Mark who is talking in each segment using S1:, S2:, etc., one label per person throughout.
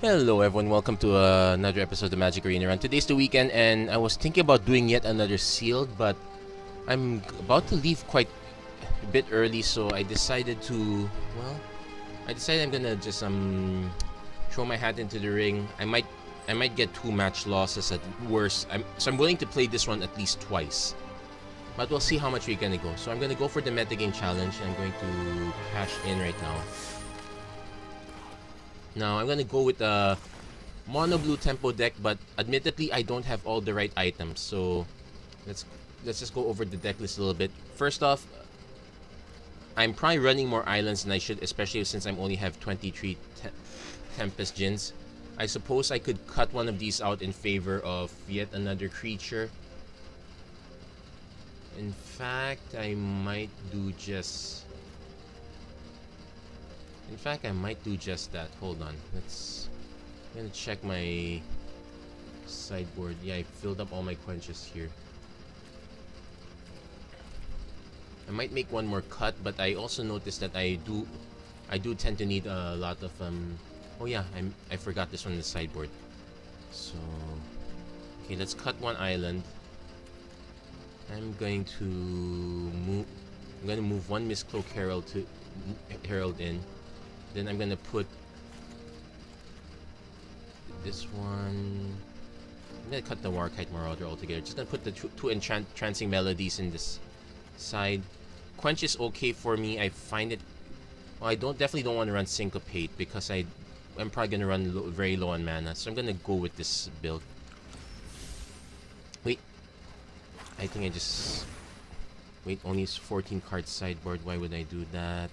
S1: Hello everyone, welcome to another episode of the MTG Arena Run. Today's the weekend and I was thinking about doing yet another sealed, but I'm about to leave quite a bit early, so I decided I'm gonna just throw my hat into the ring. I might get 2 match losses at worst. So I'm willing to play this one at least twice. But we'll see how much we're gonna go. So I'm gonna go for the metagame challenge. I'm going to cash in right now. Now I'm gonna go with a mono blue tempo deck, but admittedly I don't have all the right items. So let's just go over the deck list a little bit. First off, I'm probably running more islands than I should, especially since I only have 23 Tempest Djinns. I suppose I could cut one of these out in favor of yet another creature. In fact, I might do just that. Hold on. I'm gonna check my sideboard. Yeah, I filled up all my quenches here. I might make one more cut, but I also noticed that I do tend to need a lot of oh yeah, I forgot this one in the sideboard. So okay, let's cut one island. I'm going to move one Mistcloak Herald in. Then I'm gonna put this one. I'm gonna cut the Warkite Marauder altogether. Just gonna put the two Entrancing Melodies in this side. Quench is okay for me. I find it. Well, I definitely don't want to run Syncopate because I'm probably gonna run very low on mana. So I'm gonna go with this build. Wait, I think I just wait. Only 14 cards sideboard. Why would I do that?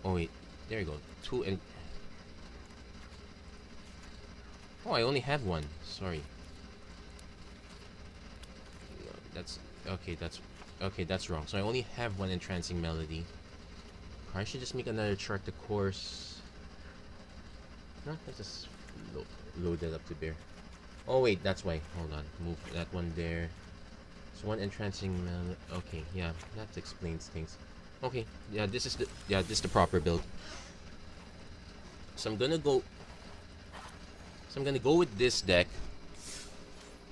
S1: Oh wait, there you go. Two and oh, I only have one. Sorry. No, that's okay. That's wrong. So I only have one Entrancing Melody. I should just make another chart the course. No, let's just load that up to bear. Oh wait, that's why. Hold on, move that one there. So one Entrancing Melody. Okay, yeah, that explains things. Okay, yeah, this is the proper build. So I'm gonna go with this deck.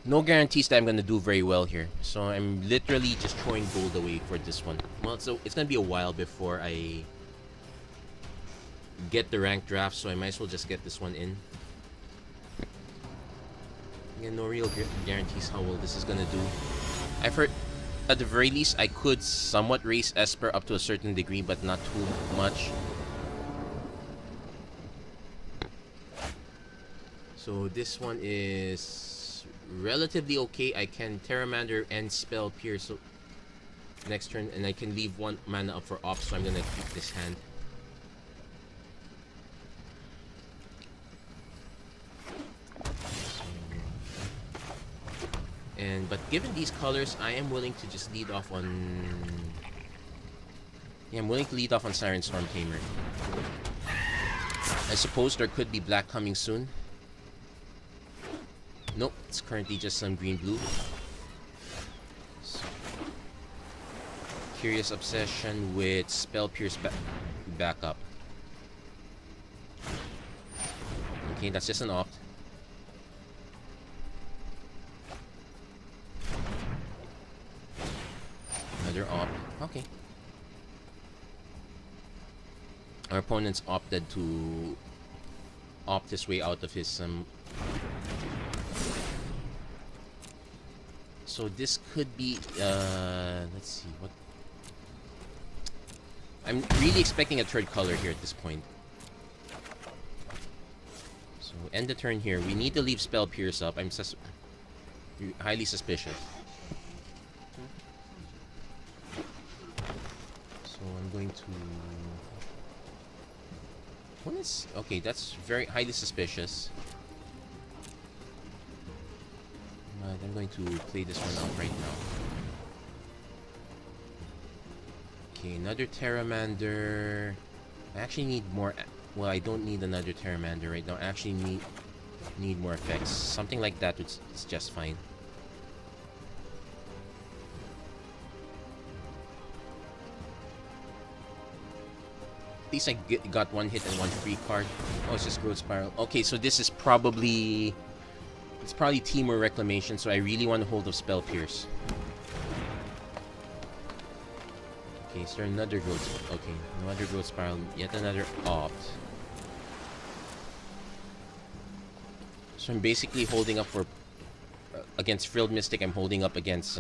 S1: No guarantees that I'm gonna do very well here. So I'm literally just throwing gold away for this one. Well, so it's gonna be a while before I get the rank draft, so I might as well just get this one in. Yeah, no real guarantees how well this is gonna do. I've heard at the very least I could somewhat raise Esper up to a certain degree, but not too much. So this one is relatively okay. I can Terramander and Spell Pierce next turn, and I can leave one mana up for ops, so I'm gonna keep this hand. But given these colors, I am willing to just lead off on. Yeah, I'm willing to lead off on Siren Storm Tamer. I suppose there could be black coming soon. Nope, it's currently just some green-blue. So, Curious Obsession with Spell Pierce backup. Okay, that's just an opt. Another opt. Okay. Our opponent's opted to opt his way out of his so this could be let's see what I'm really expecting a third color here at this point. So end the turn here. We need to leave Spell Pierce up. I'm highly suspicious. So I'm going to. What is okay? That's very highly suspicious. But I'm going to play this one out right now. Okay, another Terramander. I actually need more. Well, I don't need another Terramander right now. I actually need more effects. Something like that is just fine. At least I got one hit and one free card. Oh, it's just Growth Spiral. Okay, so this is probably... It's probably Team or Reclamation, so I really want to hold of Spell Pierce. Okay, is there another Growth Spiral? Okay, another Growth Spiral. Yet another Opt. So I'm basically holding up for... against Frilled Mystic, I'm holding up against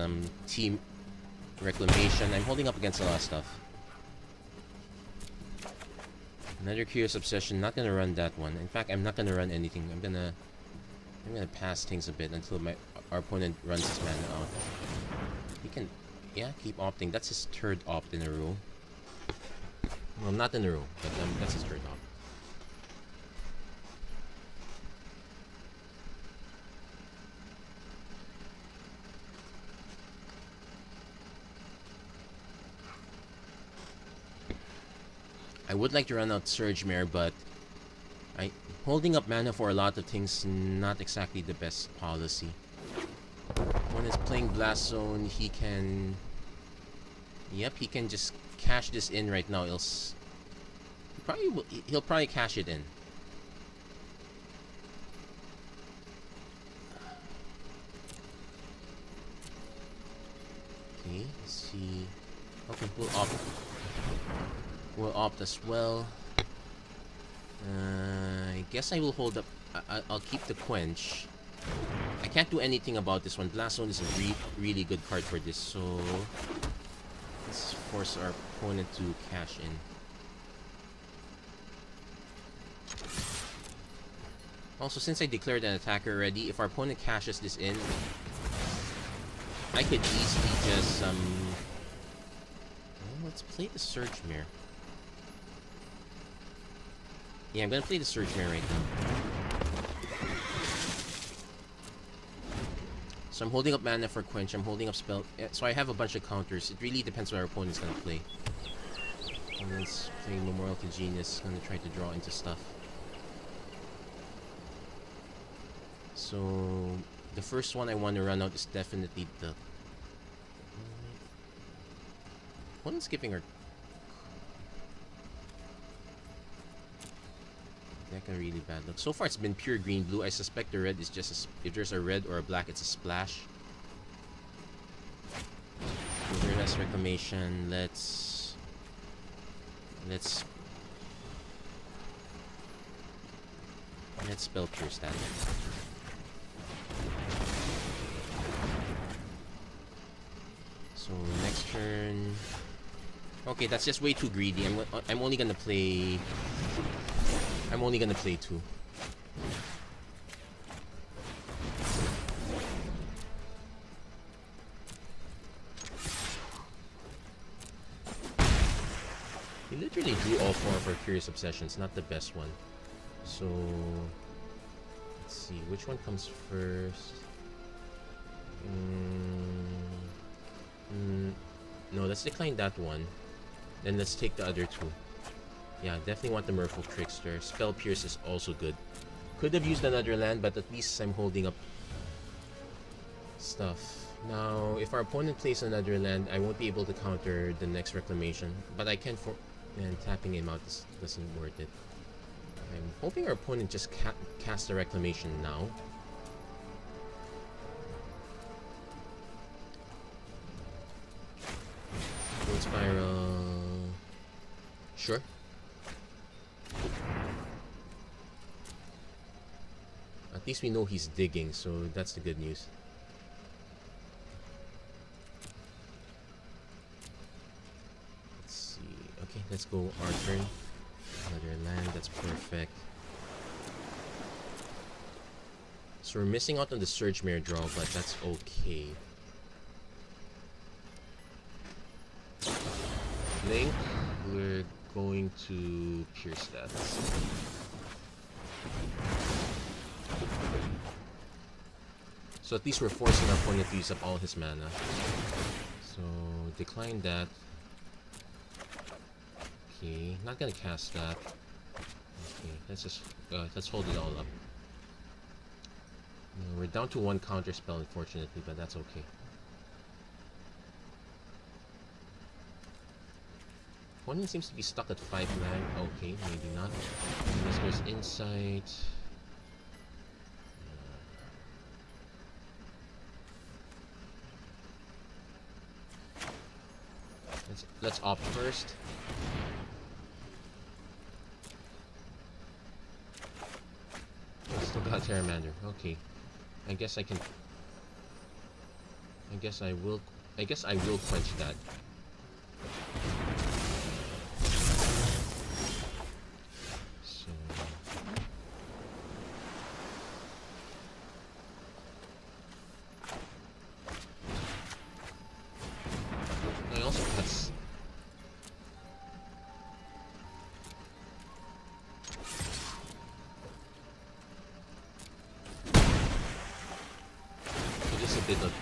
S1: Team Reclamation. I'm holding up against a lot of stuff. Another Curious Obsession. Not gonna run that one. In fact, I'm not gonna run anything. I'm gonna pass things a bit until our opponent runs his mana out. He can, yeah, keep opting. That's his third opt in a row. Well, not in a row, but that's his third opt. I would like to run out Surge Mare, but holding up mana for a lot of things not exactly the best policy. When it's playing Blast Zone, he can... Yep, he can just cash this in right now. He'll probably cash it in. Okay, let's see. Okay, we'll opt. We'll opt as well. I guess I will hold up. I'll keep the Quench. I can't do anything about this one. Blast Zone is a really good card for this, so let's force our opponent to cash in. Also, since I declared an attacker already, if our opponent cashes this in, I could easily just well, let's play the Surge Mare. Yeah, I'm gonna play the Surge Mare right now. So I'm holding up mana for Quench, I'm holding up spell... So I have a bunch of counters. It really depends what our opponent's gonna play. And let's play Memorial to Genius, gonna try to draw into stuff. So... the first one I want to run out is definitely the... Opponent's giving her... Deck a really bad look. So far it's been pure green blue. I suspect the red is just if there's a red or a black, it's a splash. Wilderness Reclamation. Let's Spell Pierce that. So next turn. Okay, that's just way too greedy. I'm only gonna play 2. He literally drew all 4 of our Curious Obsessions, not the best one. So let's see, which one comes first? No, let's decline that one. Then let's take the other 2. Yeah, definitely want the Merfolk Trickster. Spell Pierce is also good. Could have used another land, but at least I'm holding up stuff. Now, if our opponent plays another land, I won't be able to counter the next Reclamation. But I can and tapping him out doesn't worth it. I'm hoping our opponent just casts the Reclamation now. Growth Spiral... Sure. At least we know he's digging, so that's the good news. Let's see. Okay, let's go our turn. Another land, that's perfect. So we're missing out on the Surge Mare draw, but that's okay. Link, we're going to pierce that. So at least we're forcing our opponent to use up all his mana. So decline that. Okay, not gonna cast that. Okay, let's hold it all up. We're down to 1 counter spell, unfortunately, but that's okay. Opponent seems to be stuck at 5 land. Okay, maybe not. Unless there's insight. Let's opt first. Oh, still got Terramander. Okay. I guess I can. I guess I will quench that. So I also cuts.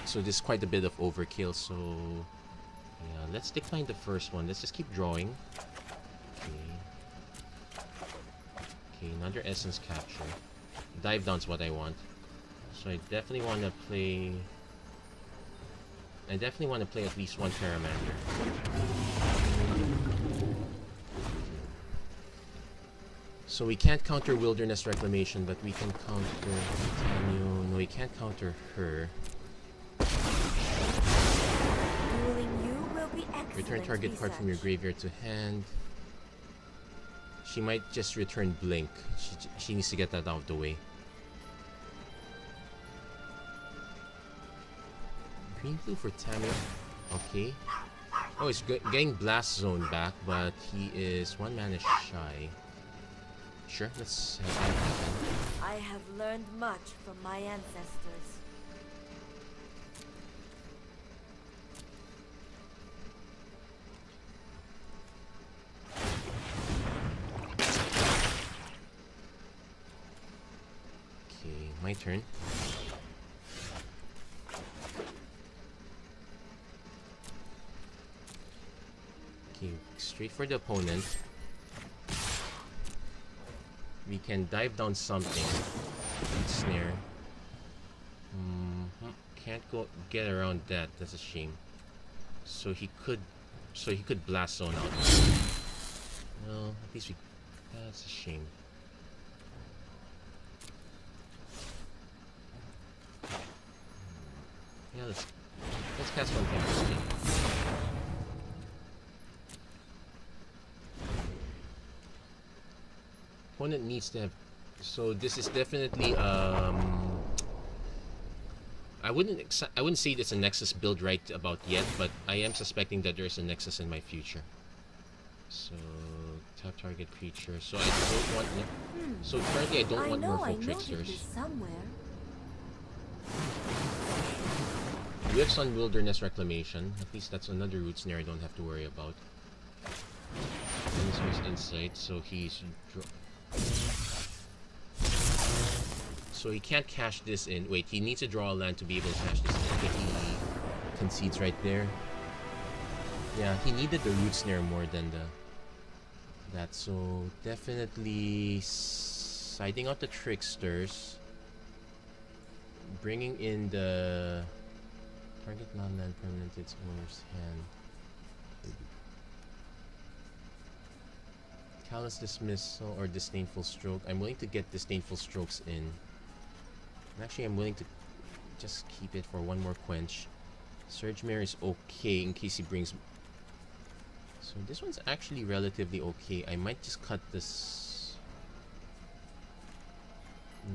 S1: So this is quite a bit of overkill, so yeah, let's decline the first one. Let's just keep drawing. Okay, another essence capture. Dive down's what I want. So I definitely want to play at least one Terramander. So we can't counter Wilderness Reclamation, but we can counter Tanyo. No, we can't counter her. Return target card from your graveyard to hand. She might just return Blink. She needs to get that out of the way. Green blue for Tammy. Okay. Oh, he's getting Blast Zone back, but he is 1 mana shy. Sure, let's have that happen.
S2: I have learned much from my ancestors.
S1: My turn. Okay, straight for the opponent. We can dive down something. Snare. Can't go get around that. That's a shame. So he could blast zone out. Well, at least we. That's a shame. Yeah, let's cast one thing. Opponent needs to have. So this is definitely I wouldn't say it's a Nexus build right about yet, but I am suspecting that there's a Nexus in my future. So tap target creature. So I don't want. So currently I don't want Merfolk Tricksters. Whiffs on Wilderness Reclamation. At least that's another root snare I don't have to worry about. Dinosaur's Insight, so he's... So he can't cash this in. Wait, he needs to draw a land to be able to cash this in. Okay, he concedes right there. Yeah, he needed the root snare more than that. So definitely siding out the Tricksters. Bringing in the... Target non-land permanent its owner's hand. Callous Dismissal or Disdainful Stroke. I'm willing to get Disdainful Strokes in. Actually, I'm willing to just keep it for one more quench. Surge Mare is okay in case he brings... So this one's actually relatively okay. I might just cut this...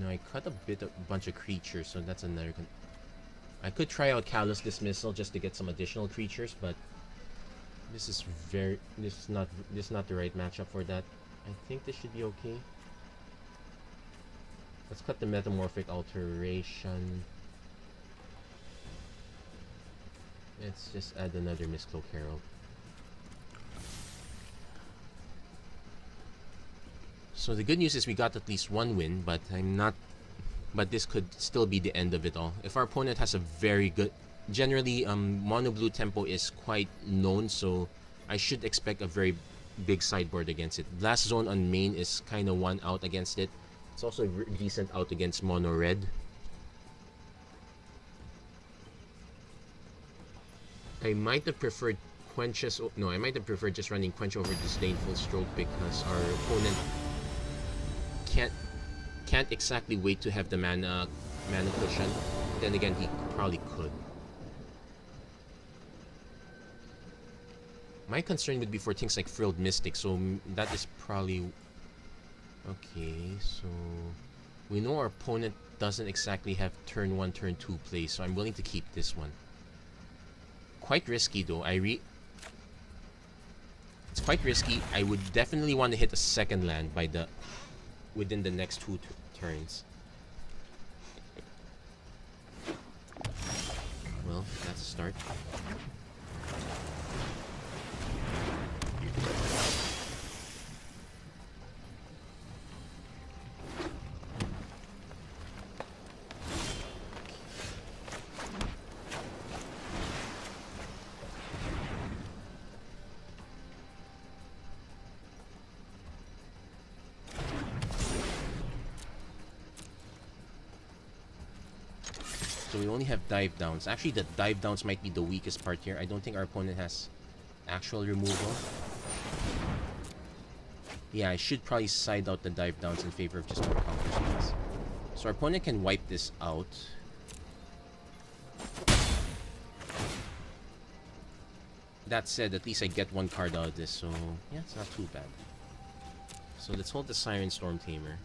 S1: No, I cut a bunch of creatures, so that's another... I could try out Callous Dismissal just to get some additional creatures, but this is not the right matchup for that. I think this should be okay. Let's cut the Metamorphic Alteration. Let's just add another Mistcloak Herald. So the good news is we got at least one win, but but this could still be the end of it all. If our opponent has a very good... Generally, mono blue tempo is quite known, so I should expect a very big sideboard against it. Blast Zone on main is kind of one out against it. It's also a decent out against mono red. I might have preferred quenches. No, I might have preferred just running quench over disdainful stroke because our opponent can't exactly wait to have the mana cushion. Then again, he probably could. My concern would be for things like Frilled Mystic, so that is probably... Okay, so... We know our opponent doesn't exactly have turn 1, turn 2 play, so I'm willing to keep this one. Quite risky though, It's quite risky. I would definitely want to hit a second land by within the next 2 turns. Well, that's a start. So we only have dive downs. Actually, the dive downs might be the weakest part here. I don't think our opponent has actual removal. Yeah, I should probably side out the dive downs in favor of just more counter spells. So our opponent can wipe this out. That said, at least I get 1 card out of this, so yeah, it's not too bad. So let's hold the Siren Storm Tamer.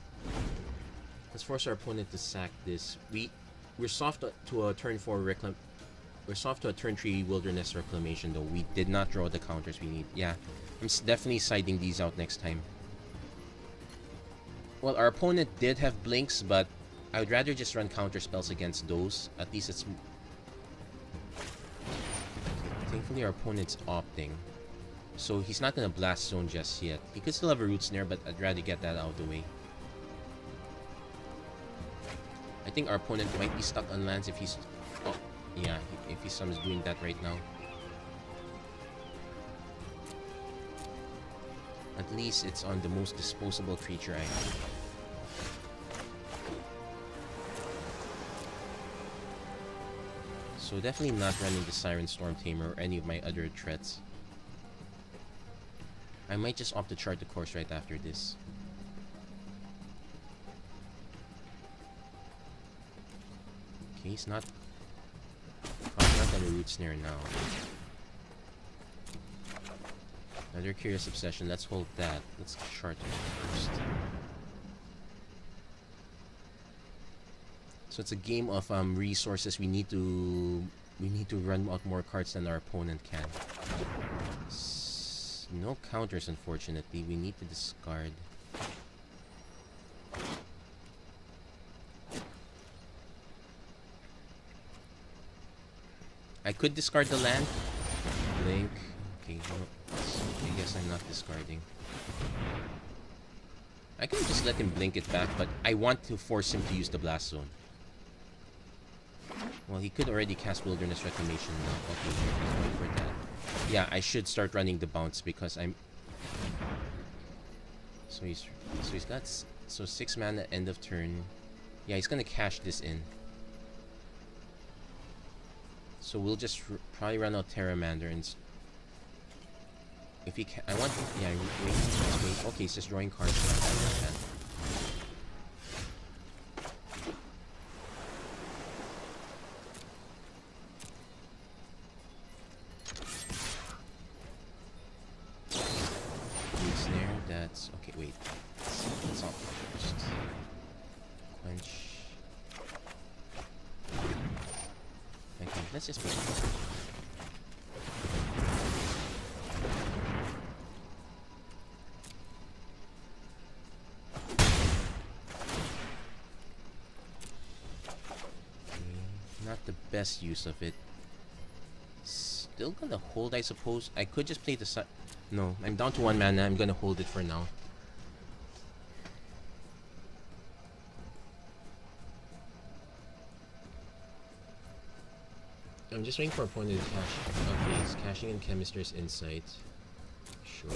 S1: Let's force our opponent to sack this. We're soft to a turn 4 We're soft to a turn 3 Wilderness Reclamation, though. We did not draw the counters we need. Yeah, I'm definitely siding these out next time. Well, our opponent did have blinks, but I would rather just run counter spells against those. At least it's... Thankfully, our opponent's opting. So he's not gonna Blast Zone just yet. He could still have a Root Snare, but I'd rather get that out of the way. I think our opponent might be stuck on lands if he's... Oh, yeah, if he's doing that right now. At least it's on the most disposable creature I have. So definitely not running the Siren Storm Tamer or any of my other threats. I might just opt to chart the course right after this. Okay, he's not... Probably not gonna Root Snare now. Another Curious Obsession. Let's hold that. Let's chart it first. So it's a game of resources. We need to run out more cards than our opponent can. No counters, unfortunately. We need to discard. I could discard the land. Blink. Okay, no, I guess I'm not discarding. I can just let him blink it back, but I want to force him to use the Blast Zone. Well, he could already cast Wilderness Reclamation now. Okay, let's wait for that. Yeah, I should start running the bounce because I'm... So he's got... So 6 mana, end of turn. Yeah, he's gonna cash this in. So we'll just probably run out Terramander and... If he can... I want... Yeah, wait. Okay, he's just drawing cards. Snare, that's... Okay, wait. Let's off first. Quench. Okay, let's just wait. Not the best use of it. Still gonna hold, I suppose. I could just play the side. No, I'm down to 1 mana. I'm gonna hold it for now. I'm just waiting for opponent to cash. Okay, he's cashing in Chemister's Insight. Sure.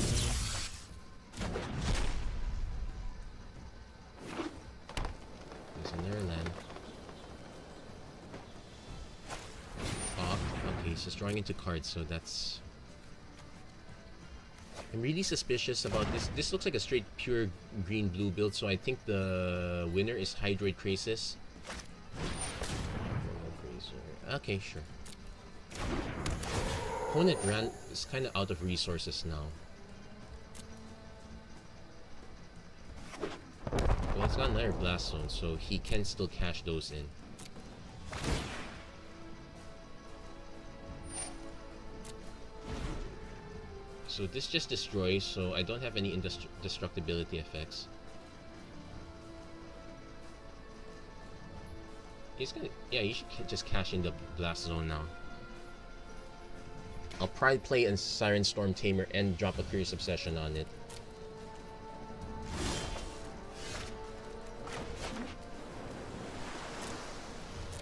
S1: There's another land. Okay, he's just drawing into cards, so that's I'm really suspicious about this. This looks like a straight pure green-blue build, so I think the winner is Hydroid Crisis. Okay, sure. Opponent is kind of out of resources now. Well, it's got another Blast Zone, so he can still cash those in. So this just destroys, so I don't have any indestructibility effects. He's gonna, yeah, you should just cash in the Blast Zone now. I'll probably play a Siren Storm Tamer and drop a Curious Obsession on it.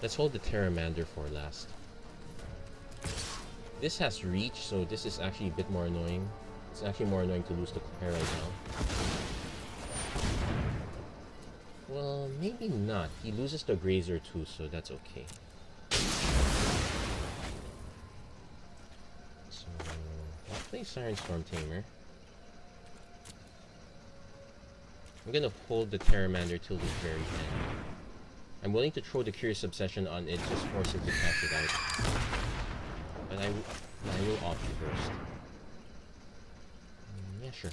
S1: Let's hold the Terramander for last. This has reach, so this is actually a bit more annoying. It's actually more annoying to lose the Claire right now. Well, maybe not. He loses the Grazer too, so that's okay. So, I'll play Siren Storm Tamer. I'm gonna hold the Terramander till the very end. I'm willing to throw the Curious Obsession on it, just force it to cast it out. But I will opt first. Yeah, sure.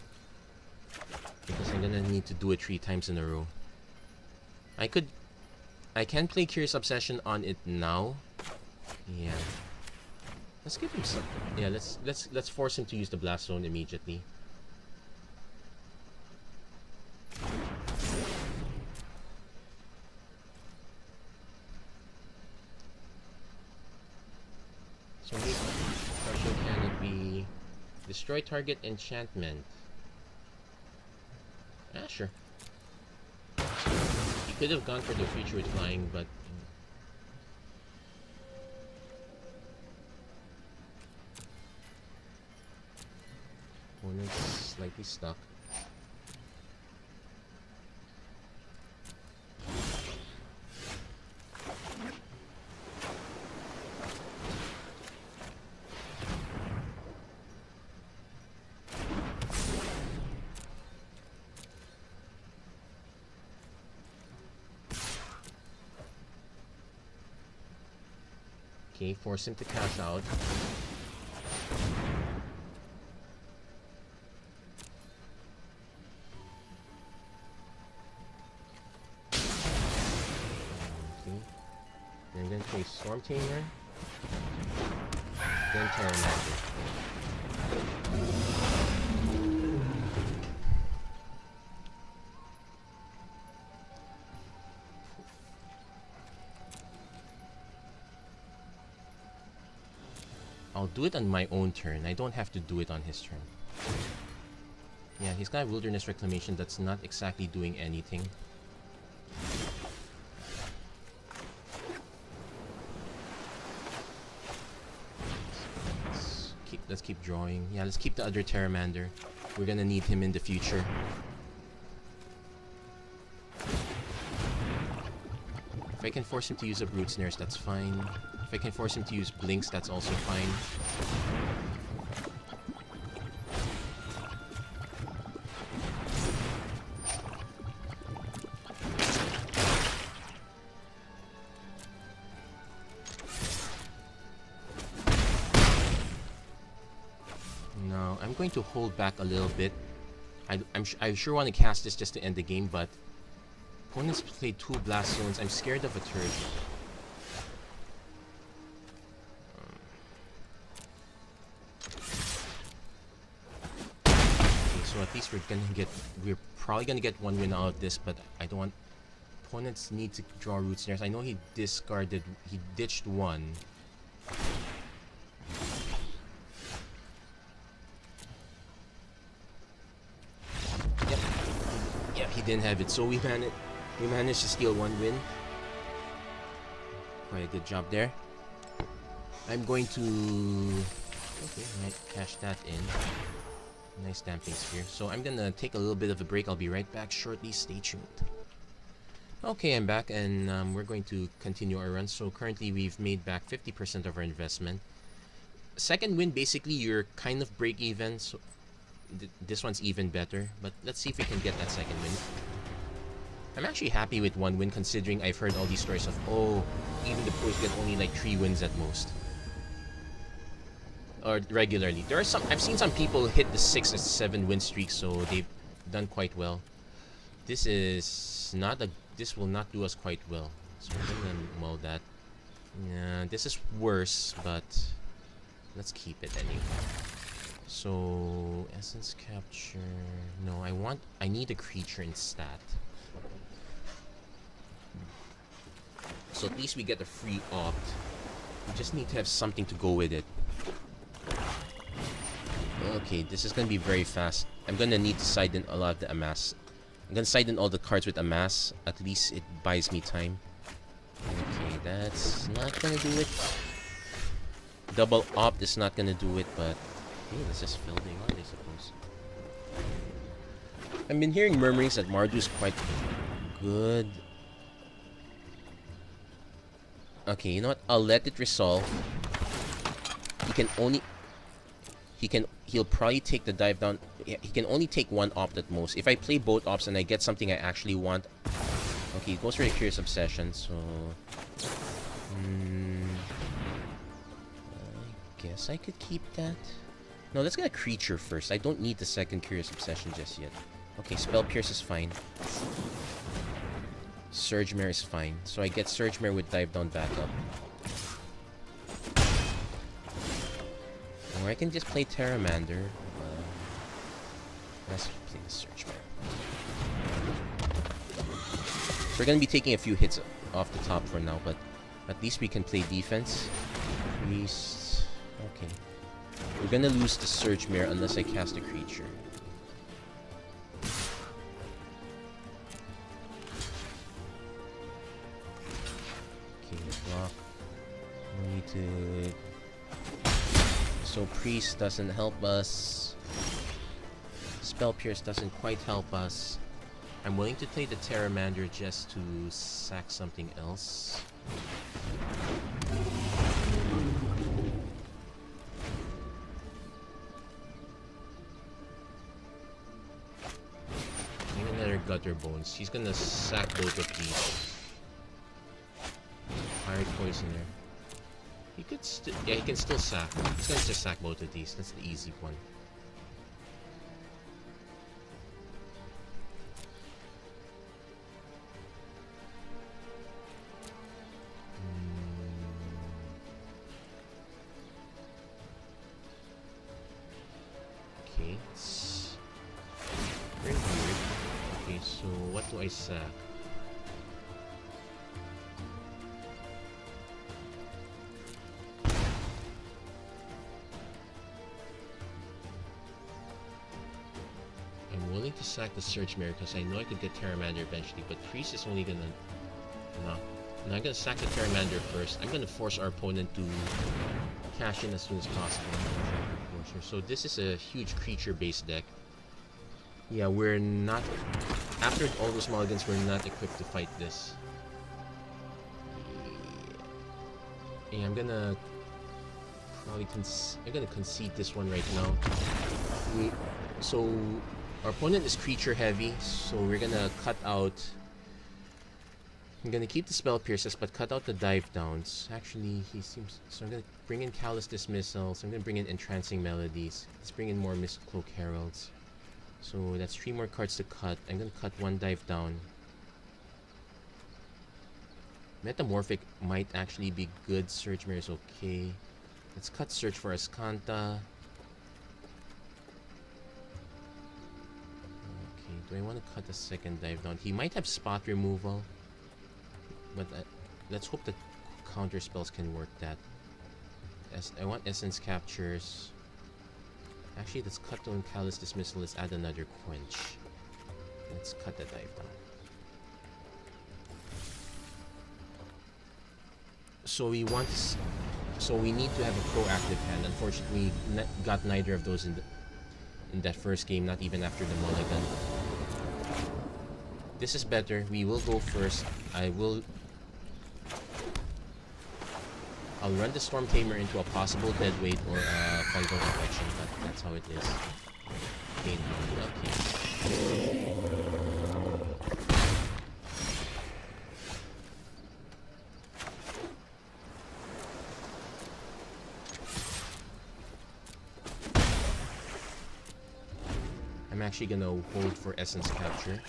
S1: Because I'm gonna need to do it 3 times in a row. I can play Curious Obsession on it now. Yeah. Let's give him some. Yeah, let's force him to use the Blast Zone immediately. So maybe question, can it be destroy target enchantment? Ah, sure. He could have gone for the Future with Flying, but opponent's slightly stuck. Okay, force him to cash out. Okay. Then I'm gonna play Storm Tamer. Then Terramander. I'll do it on my own turn. I don't have to do it on his turn. Yeah, he's got Wilderness Reclamation that's not exactly doing anything. Let's keep drawing. Yeah, let's keep the other Terramander. We're gonna need him in the future. If I can force him to use up Root Snares, that's fine. If I can force him to use Blinks, that's also fine. No, I'm going to hold back a little bit. I sure want to cast this just to end the game, but opponents played 2 Blast Zones. I'm scared of a turret. So at least we're probably gonna get 1 win out of this, but I don't want opponents need to draw Root Snares. I know he ditched 1. Yep, he didn't have it, so we managed to steal 1 win. Quite a good job there. I'm going to might cash that in. Nice Damping Sphere. So I'm gonna take a little bit of a break. I'll be right back shortly. Stay tuned. Okay, I'm back, and we're going to continue our run. So currently we've made back 50% of our investment. Second win, basically you're kind of break even. So This one's even better, but let's see if we can get that second win. I'm actually happy with 1 win considering I've heard all these stories of, oh, even the pros get only like 3 wins at most. Or regularly. There are some, I've seen some people hit the 6 or 7 win streak, so they've done quite well. This is not a, this will not do us quite well. So we're gonna mull that. Yeah, this is worse, but let's keep it anyway. So, essence capture, no, I need a creature in stat. So at least we get a free opt. We just need to have something to go with it. Okay, this is gonna be very fast. I'm gonna need to side in a lot of the amass. I'm gonna side in all the cards with amass. At least it buys me time. Okay, that's not gonna do it. Double opt is not gonna do it, but hey, let's just building on, I suppose. I've been hearing murmurings that Mardu's quite good. Okay, you know what? I'll let it resolve. He'll probably take the dive down. Yeah, he can only take 1 opt at most. If I play both opts and I get something I actually want. Okay, he goes for a Curious Obsession, so I guess I could keep that. No, let's get a creature first. I don't need the second Curious Obsession just yet. Okay, Spell Pierce is fine. Surge Mare is fine. So I get Surge Mare with dive down back up. Or I can just play Terramander. Let's play the Surge Mare. So we're gonna be taking a few hits off the top for now, but at least we can play defense. Priest. Okay. We're gonna lose the Surge Mare unless I cast a creature. Okay, block. We need to... So Priest doesn't help us. Spell Pierce doesn't quite help us. I'm willing to play the Terramander just to sack something else. Maybe another Gutter Bones. He's gonna sack both of these. Fire Poisoner. He could still, yeah, he can still sack. He's gonna just sack both of these. That's the easy one. Okay, it's very weird. Okay, so what do I sack? I'm willing to sack the Surge Mare because I know I could get Terramander eventually, but Priest is only gonna... No. No, I'm gonna sack the Terramander first. I'm gonna force our opponent to cash in as soon as possible. So this is a huge creature-based deck. Yeah, we're not... After all those mulligans, we're not equipped to fight this. Yeah, I'm gonna... Probably I'm gonna concede this one right now. So... Our opponent is creature heavy, so we're gonna cut out... I'm gonna keep the Spell Pierces, but cut out the dive downs. Actually, he seems... So I'm gonna bring in Callous Dismissal, so I'm gonna bring in Entrancing Melodies. Let's bring in more Mist Cloak Heralds. So that's 3 more cards to cut. I'm gonna cut 1 dive down. Metamorphic might actually be good. Surge Mare is okay. Let's cut Search for Ascanta. Okay, do I want to cut a second dive down? He might have spot removal. But let's hope the counter spells can work that. I want Essence Captures. Actually, let's cut down Callous Dismissal. Let's add another Quench. Let's cut the dive down. So we want to... So we need to have a proactive hand. Unfortunately, we got neither of those in that first game, not even after the mulligan. This is better. We will go first. I'll run the Storm Tamer into a possible deadweight or a fungal infection, but that's how it is. Arcane Hound. Okay. I'm actually gonna hold for Essence Capture.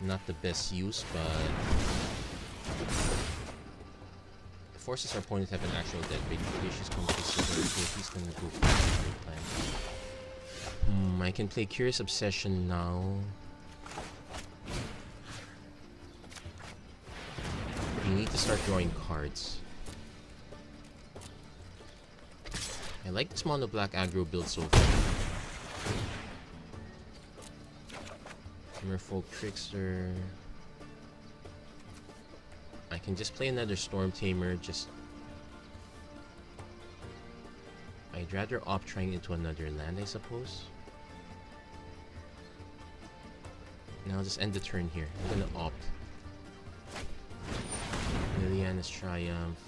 S1: Not the best use, but it forces our opponent to have an actual dead bait. She's complicit, so he's gonna go for the plan. I can play Curious Obsession now. We need to start drawing cards. I like this mono black aggro build so far. Merfolk Trickster. I can just play another Storm Tamer, I'd rather opt trying into another land, I suppose. And I'll just end the turn here. I'm gonna opt. Liliana's Triumph.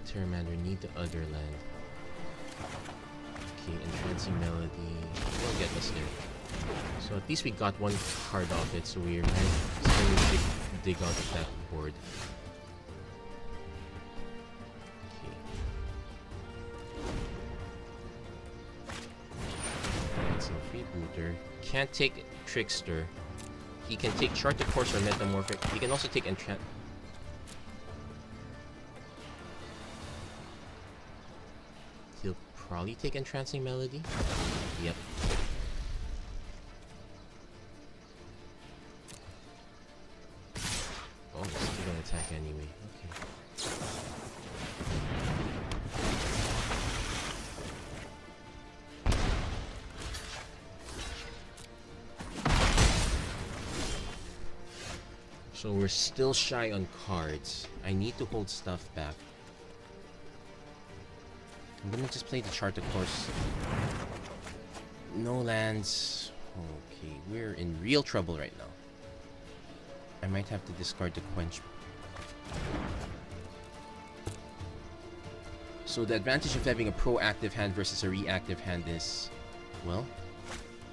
S1: Terramander, need the other land. Okay, Entrancing Melody will get us there. So at least we got one card off it, so we're going to dig out of that board. Okay. That's a freebooter. Can't take Trickster. He can take Chart of Course or Metamorphic. He can also take Entrant. He'll probably take Entrancing Melody. Yep. Oh, he's still gonna attack anyway. Okay. So we're still shy on cards. I need to hold stuff back. I'm gonna just play the Chart of Course. No lands. Okay, we're in real trouble right now. I might have to discard the Quench. So the advantage of having a proactive hand versus a reactive hand is, well,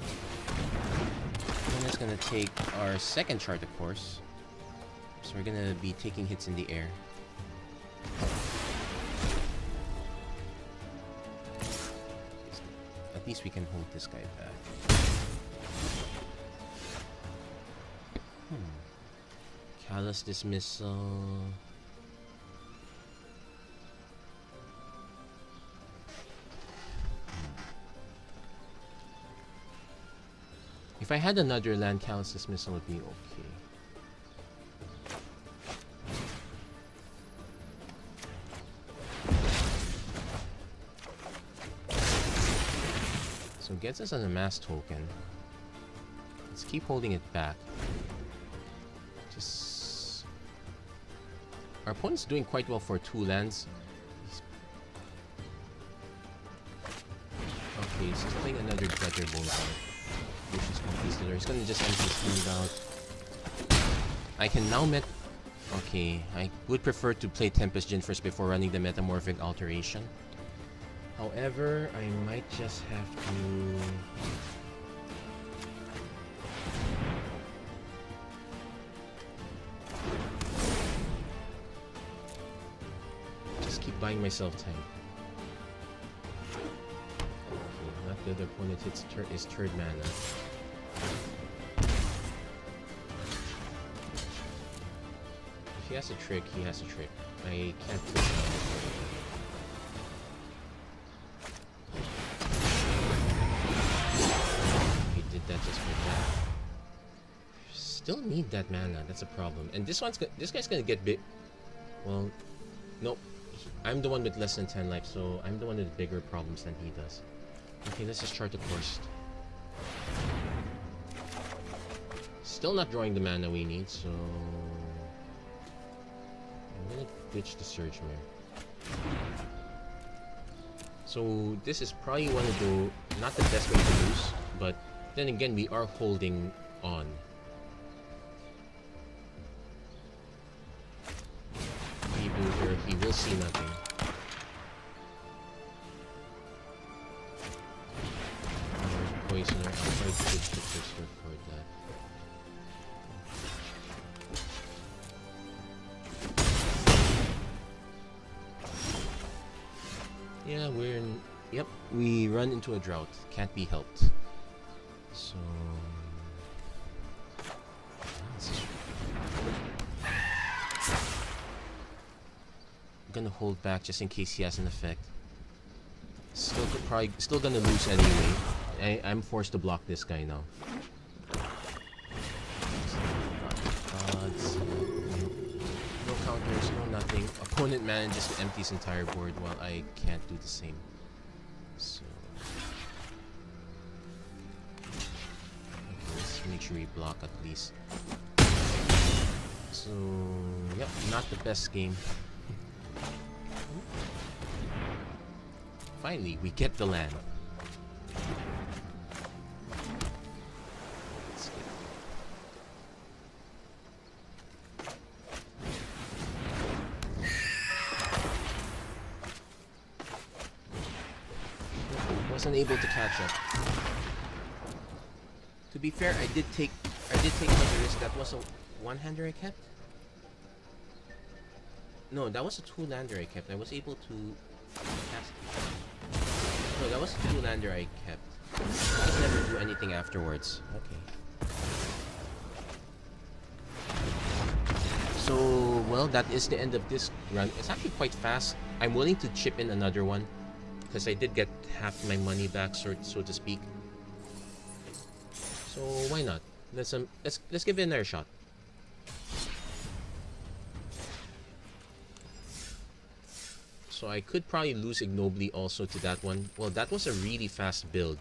S1: I'm just gonna take our second Chart of Course. So we're gonna be taking hits in the air. At least we can hold this guy back. Callous Dismissal. If I had another land, Callous Dismissal would be okay. So gets us an amass token. Let's keep holding it back. Just our opponent's doing quite well for 2 lands. Okay, so he's playing another Dredger Bone card, which is completed. He's gonna just empty his hand out. I can now okay, I would prefer to play Tempest Djinn first before running the Metamorphic Alteration. However, I might just have to... just keep buying myself time. Okay, not the other opponent hits is third mana. If he has a trick, he has a trick. I can't play that. Just for that. Still need that mana, that's a problem. And this guy's gonna get big. Well, nope. I'm the one with less than 10 life, so I'm the one with bigger problems than he does. Okay, let's just Chart the Course. Still not drawing the mana we need, so I'm gonna ditch the Surge Mare. So this is probably one of the not the best way to lose, but then again, we are holding on. nothing. Poisoner. I'll try to get pictures to record that. Yeah, we're in... Yep, we run into a drought. Can't be helped. So... I'm gonna hold back just in case he has an effect. Still gonna lose anyway. I'm forced to block this guy now. Gods. No counters, no nothing. Opponent manages to empty his entire board while I can't do the same. So okay, let's make sure we block at least. So yep, not the best game. Finally, we get the land. Let's get wasn't able to catch up. To be fair, I did take another risk. That was a one-hander I kept. No, that was a two-lander I kept. I was able to cast. No, that was a two-lander I kept. I just never do anything afterwards. Okay. So, well, that is the end of this run. It's actually quite fast. I'm willing to chip in another one because I did get half my money back, so to speak. So why not? Let's give it another shot. So I could probably lose ignobly also to that one. Well, that was a really fast build.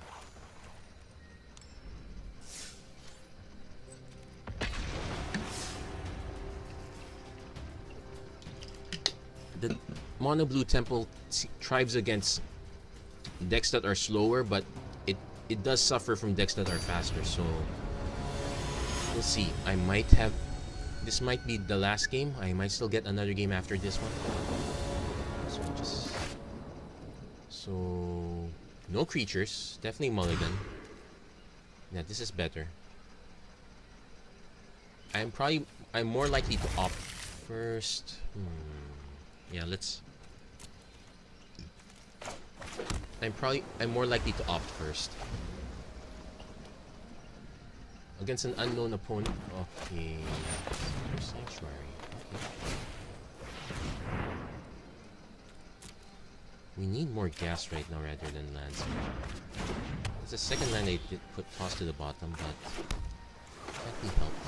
S1: The mono blue temple thrives against decks that are slower, but it does suffer from decks that are faster. So we'll see. This might be the last game. I might still get another game after this one. So no creatures, definitely mulligan. Yeah, this is better. I'm more likely to opt first. Yeah, I'm more likely to opt first. Against an unknown opponent. Okay. Sanctuary. Okay. We need more gas right now rather than lands. It's the second land I did toss to the bottom, but can't be helped.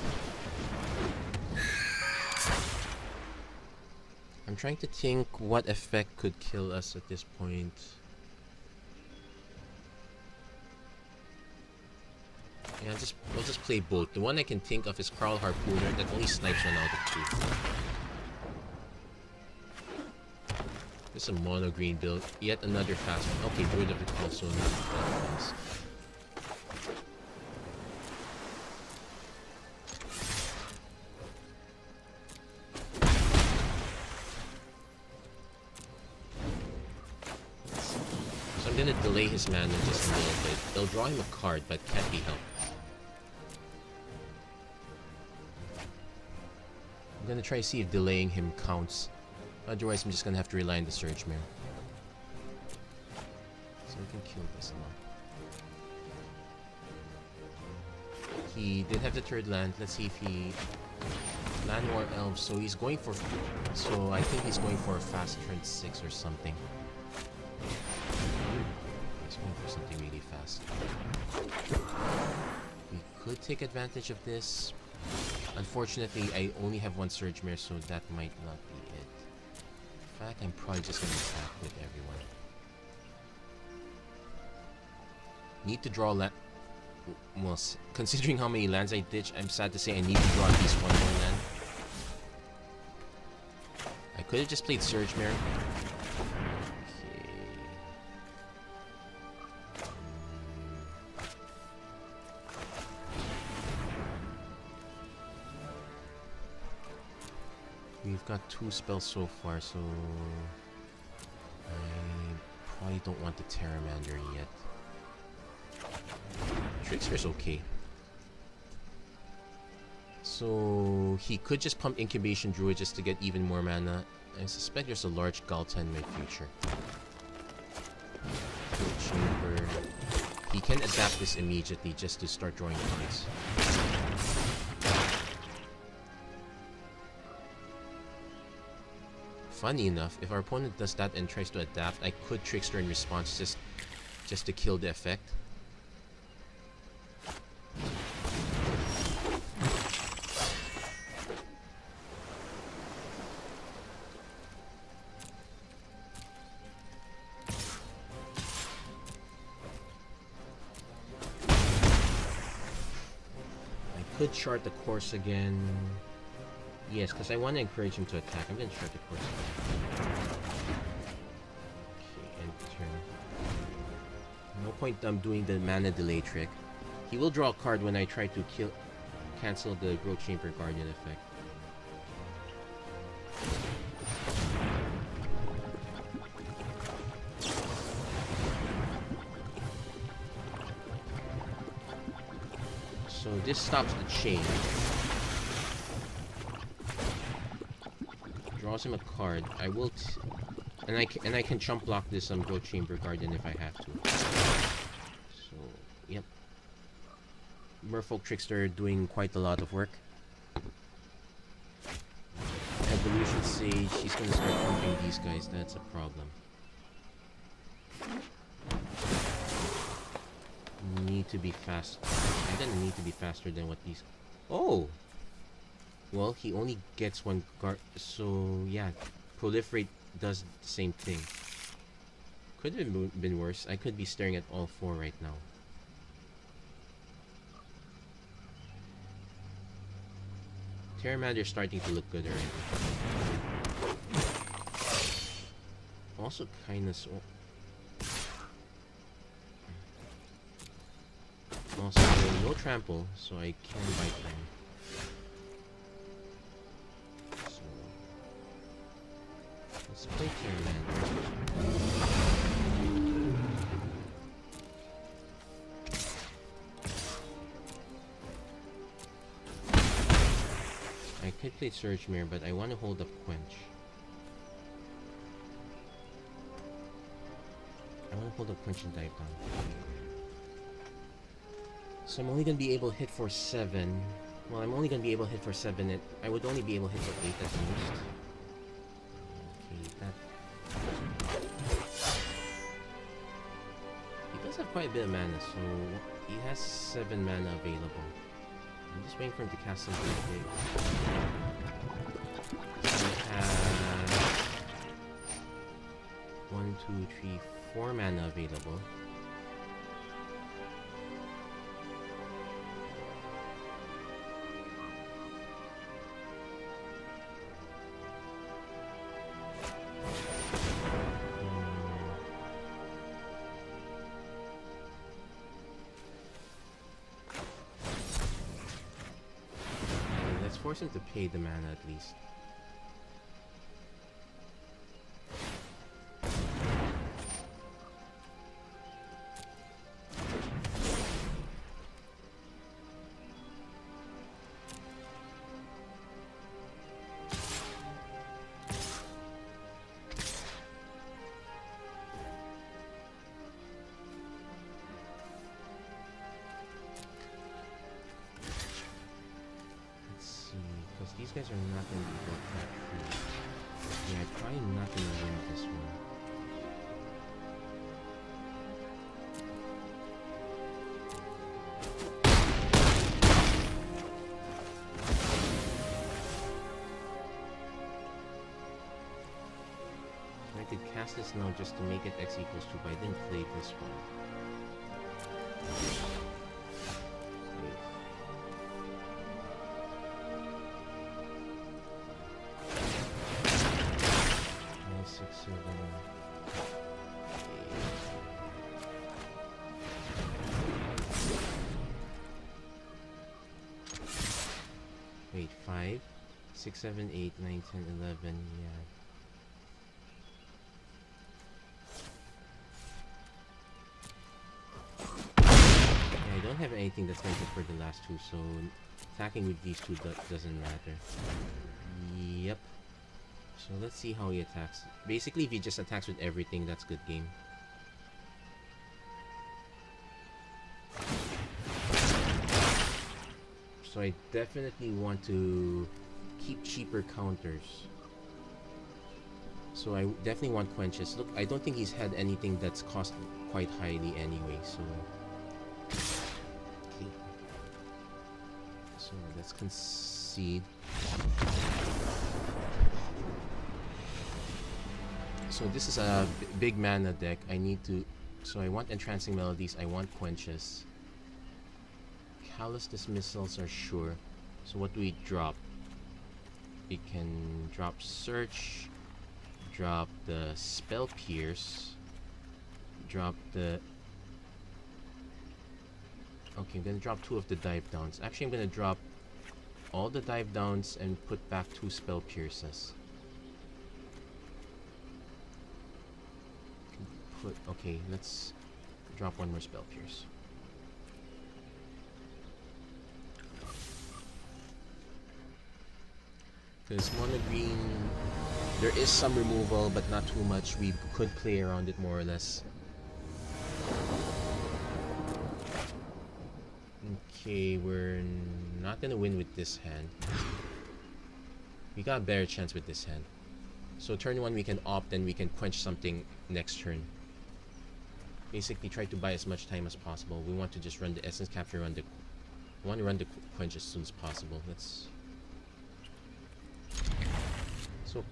S1: I'm trying to think what effect could kill us at this point. Yeah, we'll just play both. The one I can think of is Carl Harpooner that only snipes 1 out of 2. This is a mono green build. Yet another fast one. Okay, Druid of the also not that fast. So I'm gonna delay his mana just a little bit. They'll draw him a card, but can't be helped. I'm gonna try to see if delaying him counts. Otherwise, I'm just gonna have to rely on the Surge Mare. So we can kill this now. He did have the third land. Let's see if he... Land War Elves, so he's going for... So I think he's going for a fast turn 6 or something. He's going for something really fast. We could take advantage of this. Unfortunately, I only have one Surge Mare, so that might not be it. In fact, I'm probably just gonna attack with everyone. Need to draw land. Well, considering how many lands I ditch, I'm sad to say I need to draw at least one more land. I could have just played Surge Mare. We've got 2 spells so far, so Probably don't want the Terramander yet. Trickster's okay. So he could just pump Incubation Druid just to get even more mana. I suspect there's a large Galta in my future. Chamber. He can adapt this immediately just to start drawing cards. Funny enough, if our opponent does that and tries to adapt, I could Trickster in response just to kill the effect. Could chart the course again. Yes, because I want to encourage him to attack. I'm going to chart the course again. Okay, end turn. No point doing the mana delay trick. He will draw a card when I try to cancel the Growth Chamber Guardian effect. So this stops the chain. Draws him a card. I will, and I can chump block this Growth Chamber Guardian if I have to. So yep, Merfolk Trickster doing quite a lot of work. Evolution Sage. He's gonna start pumping these guys. That's a problem. Need to be fast. I'm gonna need to be faster than what these. Oh. Well, he only gets one guard. So yeah, Proliferate does the same thing. Could have been worse. I could be staring at all four right now. Terramander's starting to look good already. Also, kindness. Also, no trample, so I can bite them. So, let's play Terramander. I could play Surge Mirror, but I want to hold up Quench. I want to hold up Quench and dive down. So I'm only going to be able to hit for 7. Well, I'm only going to be able to hit for 7. I would only be able to hit for 8 at most. Okay, that... He does have quite a bit of mana, so he has 7 mana available. I'm just waiting for him to cast something big. So he has 1, 2, 3, 4 mana available. Force him to pay the mana at least. These guys are not going to be able to cut through. Yeah, I'm probably not going to win this one. So I could cast this now just to make it X equals 2, but I didn't play this one. Wait, 5, 6, 7, 8, 9, 10, 11, yeah. don't have anything that's going to for the last two, so attacking with these two doesn't matter. Yep. So let's see how he attacks. Basically, if he just attacks with everything, that's good game. So I definitely want to keep cheaper counters. So I definitely want quenches. Look, I don't think he's had anything that's cost quite highly anyway, so... Okay. So let's concede. So this is a big mana deck. I need to... So I want Entrancing Melodies, I want quenches. Callous Dismissals are sure. So what do we drop? We can drop Search, drop the Spell Pierce, drop the... Okay, I'm gonna drop 2 of the Dive Downs. Actually, I'm gonna drop all the Dive Downs and put back 2 Spell Pierces. Okay, let's drop 1 more Spell Pierce. Because mono green, there is some removal, but not too much. We could play around it more or less. Okay, we're not gonna win with this hand. We got a better chance with this hand. So turn 1 we can opt and we can quench something next turn. Basically try to buy as much time as possible. We want to just run the Essence Capture, we want to run the quench as soon as possible. Let's... So,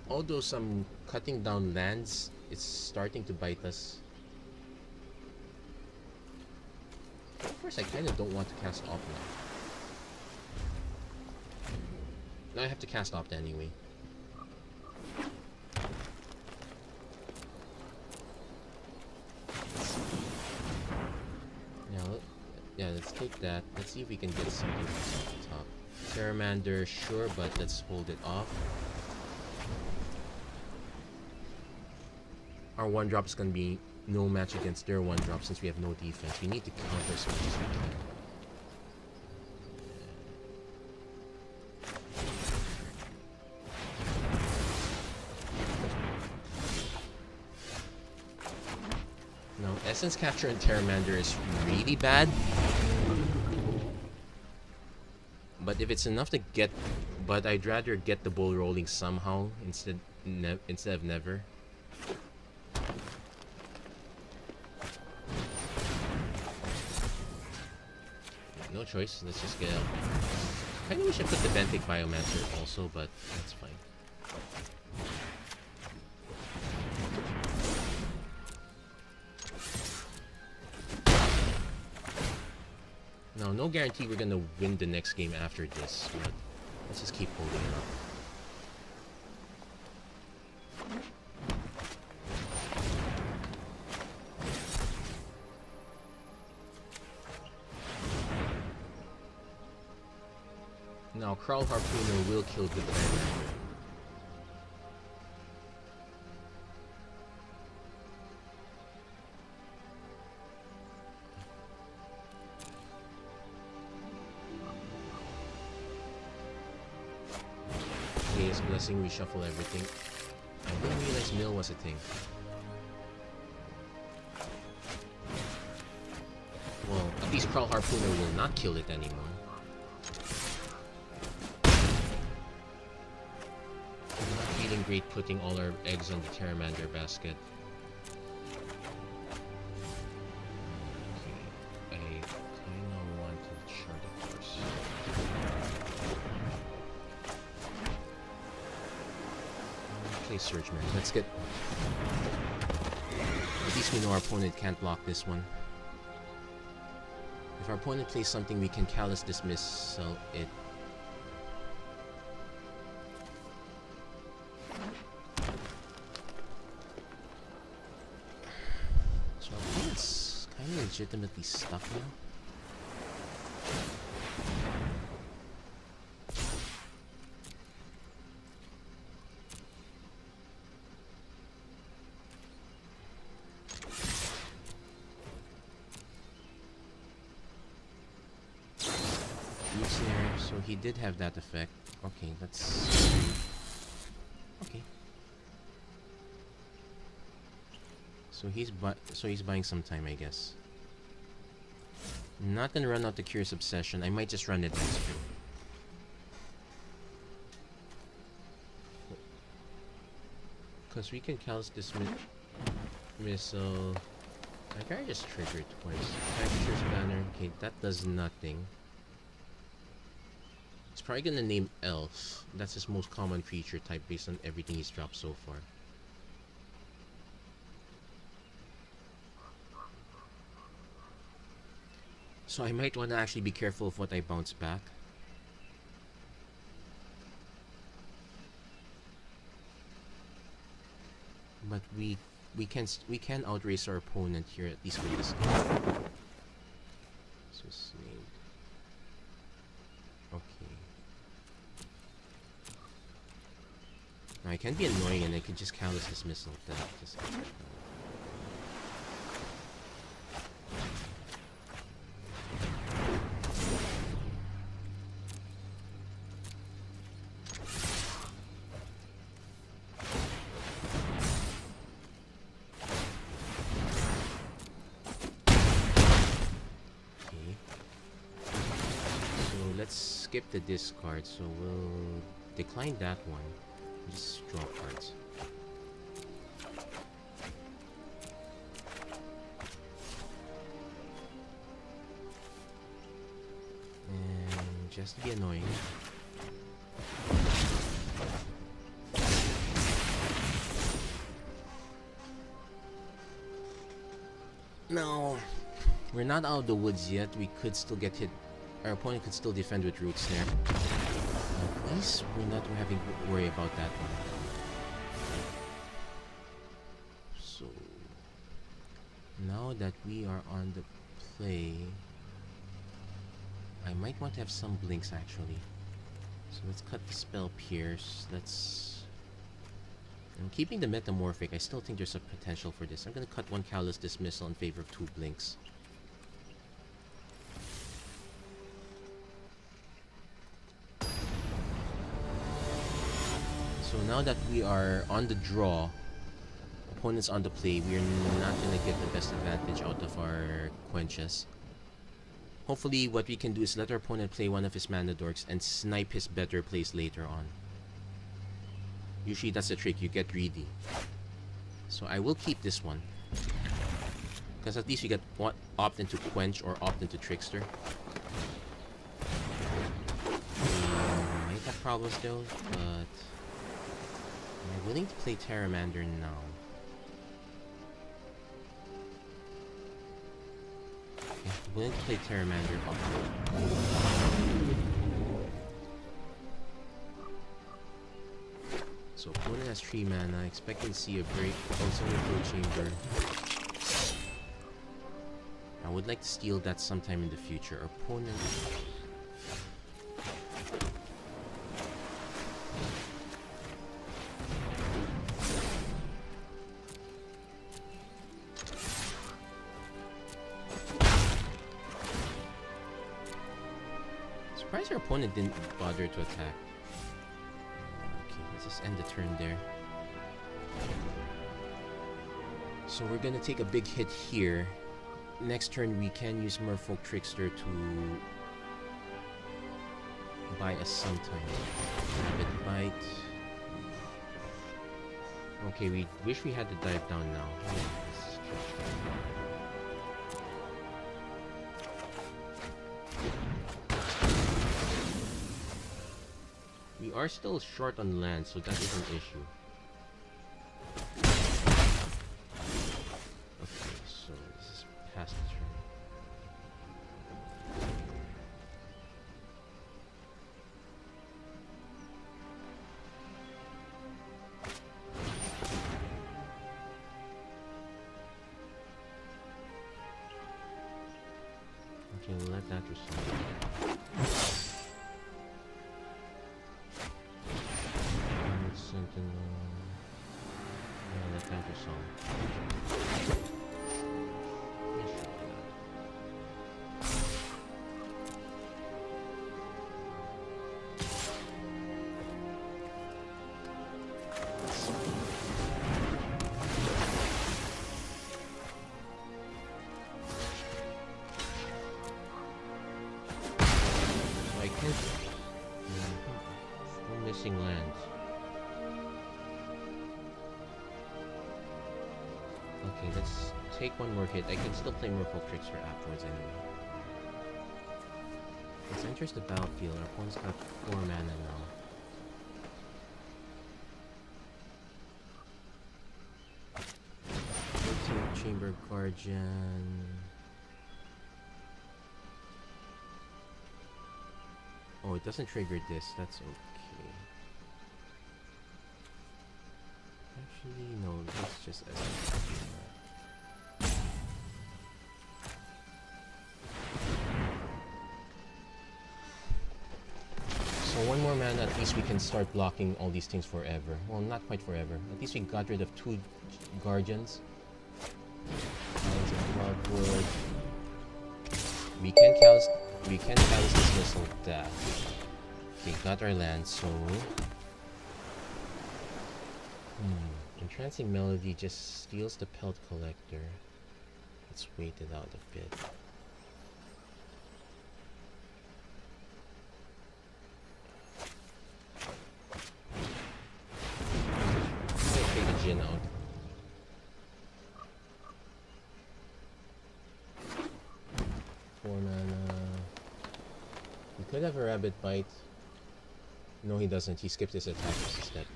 S1: although some cutting down lands, it's starting to bite us. Of course, I kind of don't want to cast Opt now. Now I have to cast Opt anyway. Yeah, let's take that. Let's see if we can get something off the top. Terramander, sure, but let's hold it off. Our 1-drop is going to be no match against their 1-drop since we have no defense. We need to counter as much as we can. No, Essence Capture and Terramander is really bad. But if it's enough to get... But I'd rather get the bull rolling somehow instead of never. No choice, let's just get out. I kinda wish I put the Benthic Biomancer also, but that's fine. No guarantee we're gonna win the next game after this, but let's just keep holding it up. Now, Kraul Harpooner will kill the Terramander. Blessing, reshuffle everything. I didn't realize mill was a thing. Well, at least Kraul Harpooner will not kill it anymore. I'm not feeling great putting all our eggs on the Terramander basket. Okay, I kinda want to chart it first. Play Surge Man. Let's get... At least we know our opponent can't block this one. If our opponent plays something, we can Callous Dismissal it. So our opponent's kind of legitimately stuck now. he did have that effect. Okay, let's... Okay. So he's buying some time, I guess. I'm not gonna run out the Curious Obsession. I might just run it next turn. Because we can callous missile. I can just trigger it twice. Textures banner. Okay, that does nothing. It's probably gonna name Elf. That's his most common creature type based on everything he's dropped so far. So I might want to actually be careful of what I bounce back. But we can outrace our opponent here, at least with this game. So Snake. Okay. Now I can be annoying and I can just callous his missile. That just skip the discard, so we'll decline that one. Just draw cards. And just to be annoying. No, we're not out of the woods yet. We could still get hit. Our opponent could still defend with Root Snare. At least we're not having to worry about that one. So now that we are on the play, I might want to have some blinks actually. So let's cut the spell Pierce. I'm keeping the Metamorphic. I still think there's a potential for this. I'm gonna cut one Callous Dismissal in favor of 2 blinks. So now that we are on the draw, opponent's on the play, we are not going to get the best advantage out of our quenches. Hopefully what we can do is let our opponent play one of his mana dorks and snipe his better plays later on. Usually that's the trick, you get greedy. So I will keep this one. Because at least we get opt into Quench or opt into Trickster. Might have problems though, but... I'm willing to play Terramander now. Okay, I'm willing to play Terramander. So opponent has 3 mana, expecting to see a break, also in the Flow Chamber. I would like to steal that sometime in the future. Our opponent... Surprised our opponent didn't bother to attack. Okay, let's just end the turn there. So we're gonna take a big hit here. Next turn we can use Merfolk Trickster to buy us some time. Rabbit Bite. Okay, we wish we had to dive down now. We are still short on land, so that is an issue. Okay, so this is past the turn. Okay, we'll let that resolve. Sentinel. Yeah, let that resolve. Missing lands. Okay, let's take one more hit. I can still play Merfolk Trickster afterwards anyway. Let's enters the battlefield. Our opponent's got 4 mana now. Chamber Guardian. Oh, it doesn't trigger this. That's okay. Actually, no. Let's just so one more mana, at least we can start blocking all these things forever. Well, not quite forever. At least we got rid of 2 Guardians. Bloodwood. We can callous dismissal that. Okay, got our land, so Entrancing Melody just steals the Pelt Collector. Let's wait it out a bit. Take the Jin out. He could have a Rabbit Bite. No, he doesn't. He skipped his attack just a step.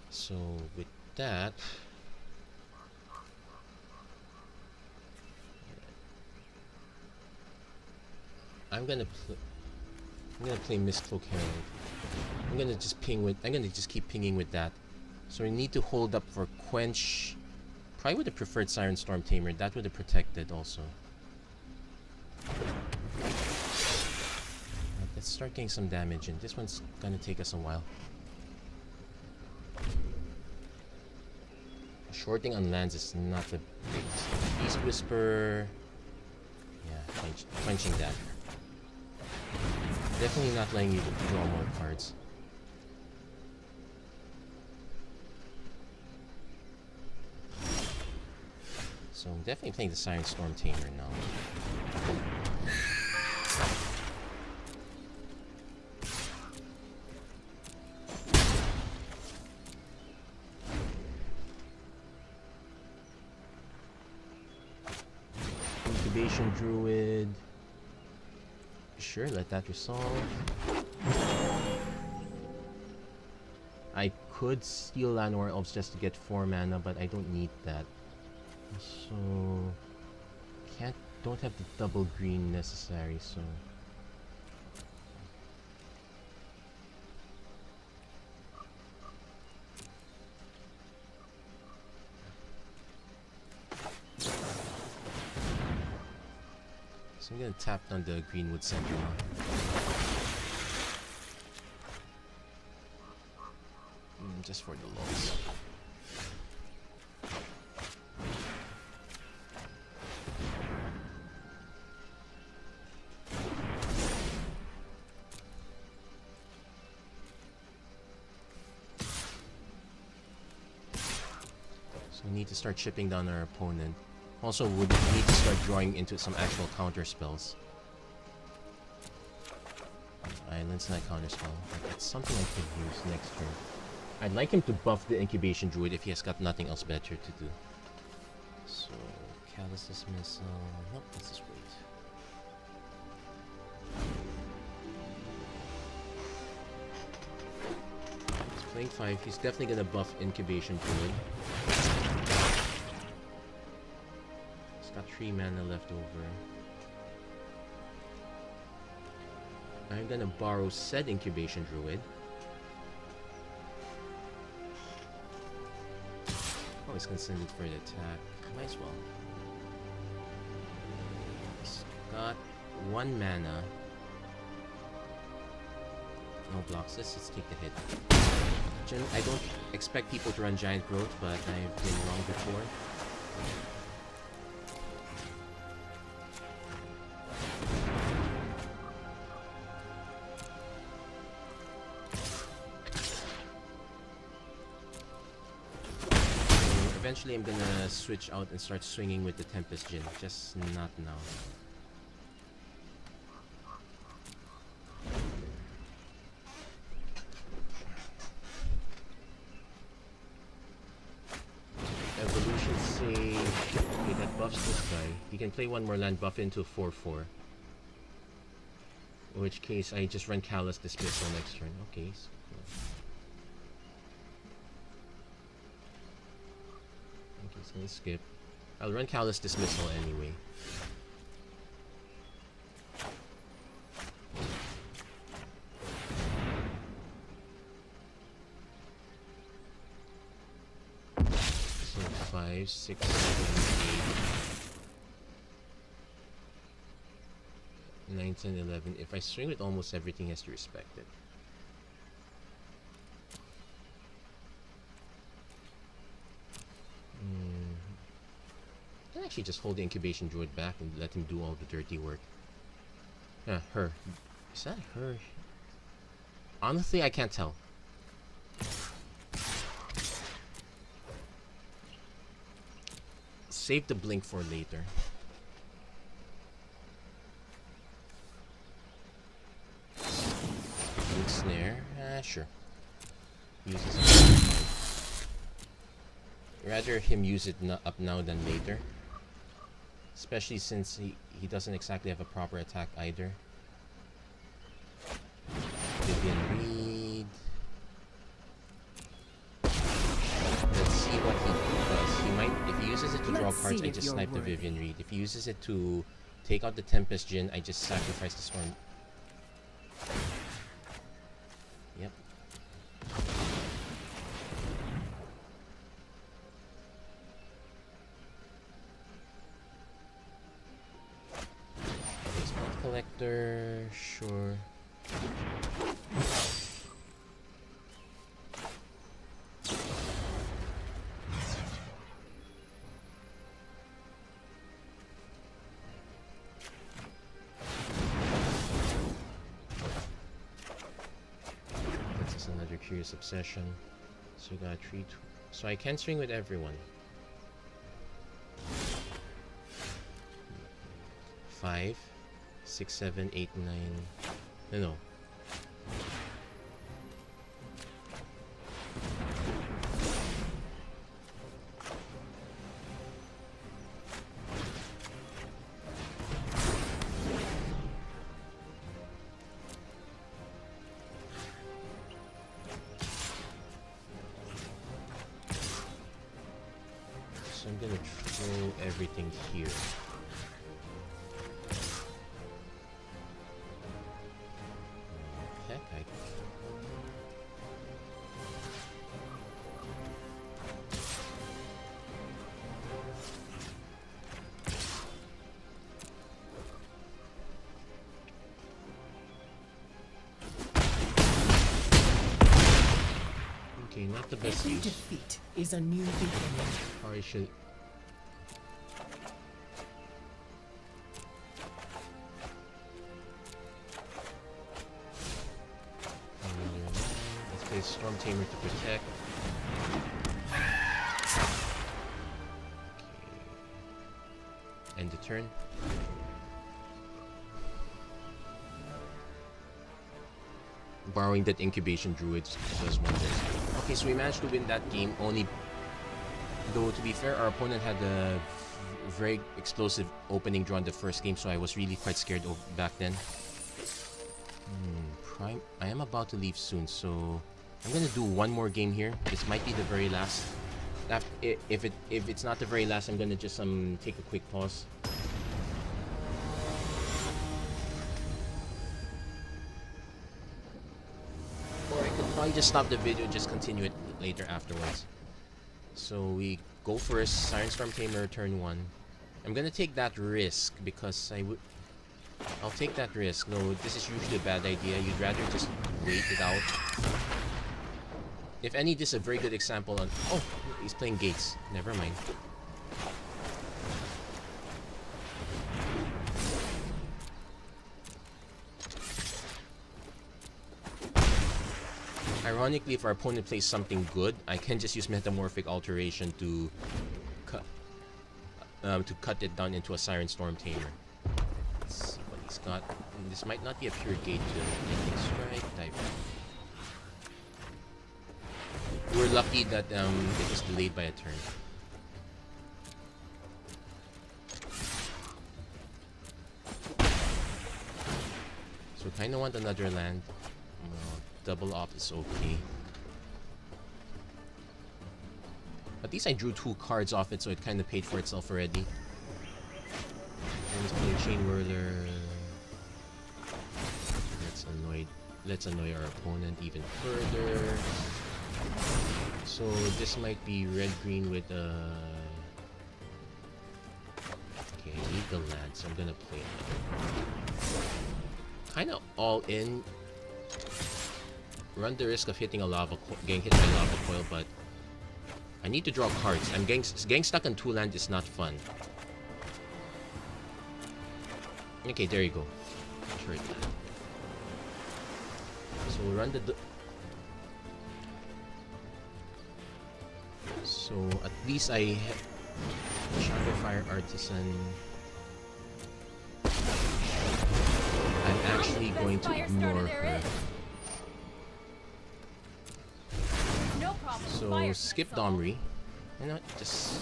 S1: So with that, I'm gonna play Mistcloak Herald. I'm gonna just keep pinging with that. So we need to hold up for Quench. Probably would have preferred Siren Storm Tamer. That would have protected also. Let's start getting some damage, and this one's gonna take us a while. Shorting on lands is not the biggest. Beast Whisper. Yeah, quenching that. Definitely not letting you draw more cards. So I'm definitely playing the Siren Storm Tamer now. Incubation Druid. Sure, let that resolve. I could steal Llanowar Elves just to get 4 mana, but I don't need that. So don't have the double green necessary, so I'm gonna tap on the Greenwood Sentinel. Just for the lulz. So we need to start chipping down our opponent. Also, would need to start drawing into some actual counter spells. Island's not counter spell, but that's something I could use next turn. I'd like him to buff the Incubation Druid if he has got nothing else better to do. So, Callous Dismissal. Nope, let's just wait. He's playing 5. He's definitely gonna buff Incubation Druid. 3 mana left over. I'm gonna borrow said Incubation Druid. Oh, he's gonna send it for the attack. Might as well. He's got 1 mana. No blocks. Let's just take the hit. I don't expect people to run Giant Growth, but I've been wrong before. Eventually I'm gonna switch out and start swinging with the Tempest Djinn, just not now. He can play one more land, buff into 4/4. In which case, I just run Callous Dismissal next turn. Okay. So okay, so let's skip. I'll run Callous Dismissal anyway. So 5, 6, 7, 8, 9, 10, 11. If I swing with almost everything, he has to respect it. I can actually just hold the Incubation Druid back and let him do all the dirty work. Her. Is that her? Honestly, I can't tell. Save the blink for later. Blink Snare. Sure. Uses it. Rather him use it up now than later. Especially since he doesn't exactly have a proper attack either. Vivian Reed. Let's see what he does. He might, if he uses it to draw cards, I just snipe the Vivian Reed. If he uses it to take out the Tempest Djinn, I just sacrifice the Storm. Yep. Collector, sure. That's just another Curious Obsession. So we got a 3, 2. So I can swing with everyone. 5, 6, 7, 8, 9. No. So I'm gonna throw everything here. Not the best
S3: Every
S1: use.
S3: defeat is a new beginning.
S1: Probably should. Let's play Storm Tamer to protect. Okay. End the turn. Borrowing that Incubation Druid does wonders. Okay, so we managed to win that game, only though to be fair, our opponent had a very explosive opening draw in the first game, so I was really quite scared back then. Prime, I am about to leave soon, so I'm gonna do one more game here. This might be the very last. If it's not the very last, I'm gonna just take a quick pause. Probably just stop the video and just continue it later afterwards. So we go first, Siren Storm Tamer, turn 1. I'm gonna take that risk because I'll take that risk. No, this is usually a bad idea. You'd rather just wait it out. If any, this is a very good example on... Oh, he's playing Gates. Never mind. Ironically, if our opponent plays something good, I can just use Metamorphic Alteration to cut it down into a Siren Storm Tamer. Let's see what he's got. This might not be a pure gate to Lightning Strike type. We're lucky that it was delayed by a turn. So kind of want another land. Double op is okay. At least I drew 2 cards off it, so it kind of paid for itself already. Let's play Chain Whirler. Let's annoy our opponent even further. So this might be red-green with okay, I need the land, so I'm gonna play it. Kinda all in. Run the risk of hitting a getting hit by lava coil, but I need to draw cards. I'm getting stuck on 2 land is not fun. Okay, there you go. Sure. So we'll run the... So at least I Shadow Fire Artisan. I'm actually going to ignore her. So skip Domri. You know what? Just...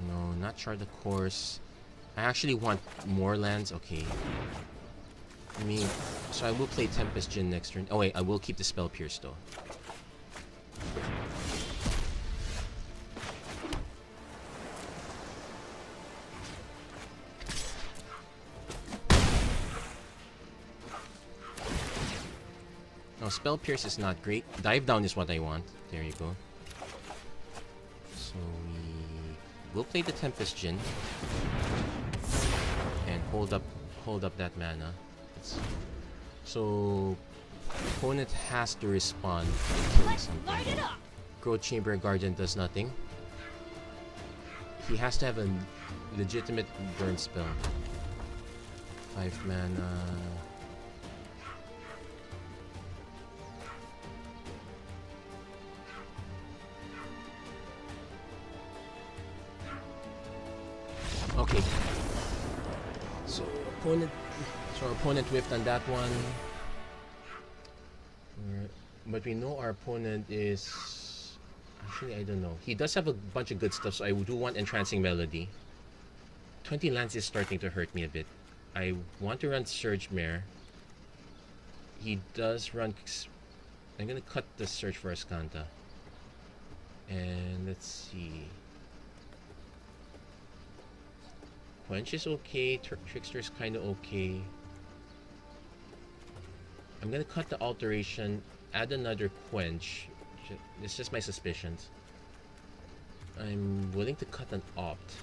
S1: No, not chart the course. I actually want more lands. Okay. I mean, so I will play Tempest Djinn next turn. Oh wait, I will keep the Spell Pierce though. No, Spell Pierce is not great. Dive Down is what I want. There you go. So we will play the Tempest Djinn and hold up that mana. So opponent has to respond to killing something. Growth Chamber Guardian does nothing. He has to have a legitimate burn spell. 5 mana. Okay. So our opponent whiffed on that one. But we know our opponent is... Actually, I don't know. He does have a bunch of good stuff, so I do want Entrancing Melody. 20 lands is starting to hurt me a bit. I want to run Surge Mare. He does run... I'm gonna cut the search for Ascanta. And let's see... Quench is okay, Trickster is kind of okay. I'm gonna cut the Alteration, add another Quench. It's just my suspicions. I'm willing to cut an Opt.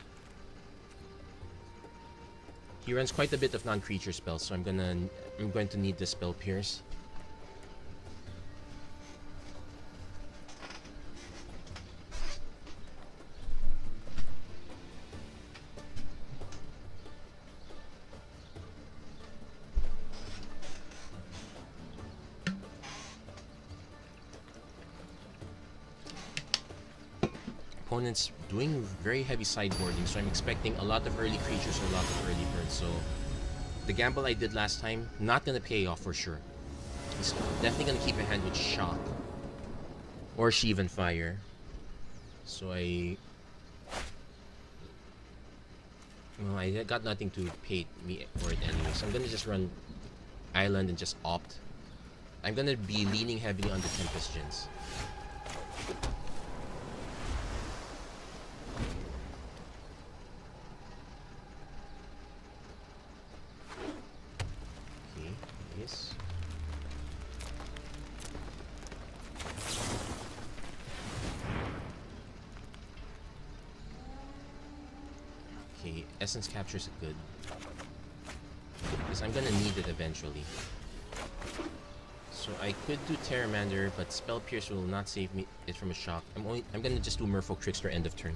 S1: He runs quite a bit of non-creature spells, so I'm going to need the Spell Pierce. Opponent's doing very heavy sideboarding, so I'm expecting a lot of early creatures or a lot of early birds. So the gamble I did last time, not gonna pay off for sure. He's definitely gonna keep a hand with Shock or Shivan Fire. So I got nothing to pay me for it anyway. So I'm gonna just run Island and just opt. I'm gonna be leaning heavily on the Tempest Djinns. Essence Capture is good, because I'm gonna need it eventually. So I could do Terramander, but Spell Pierce will not save me it from a shock. I'm gonna just do Merfolk Trickster end of turn.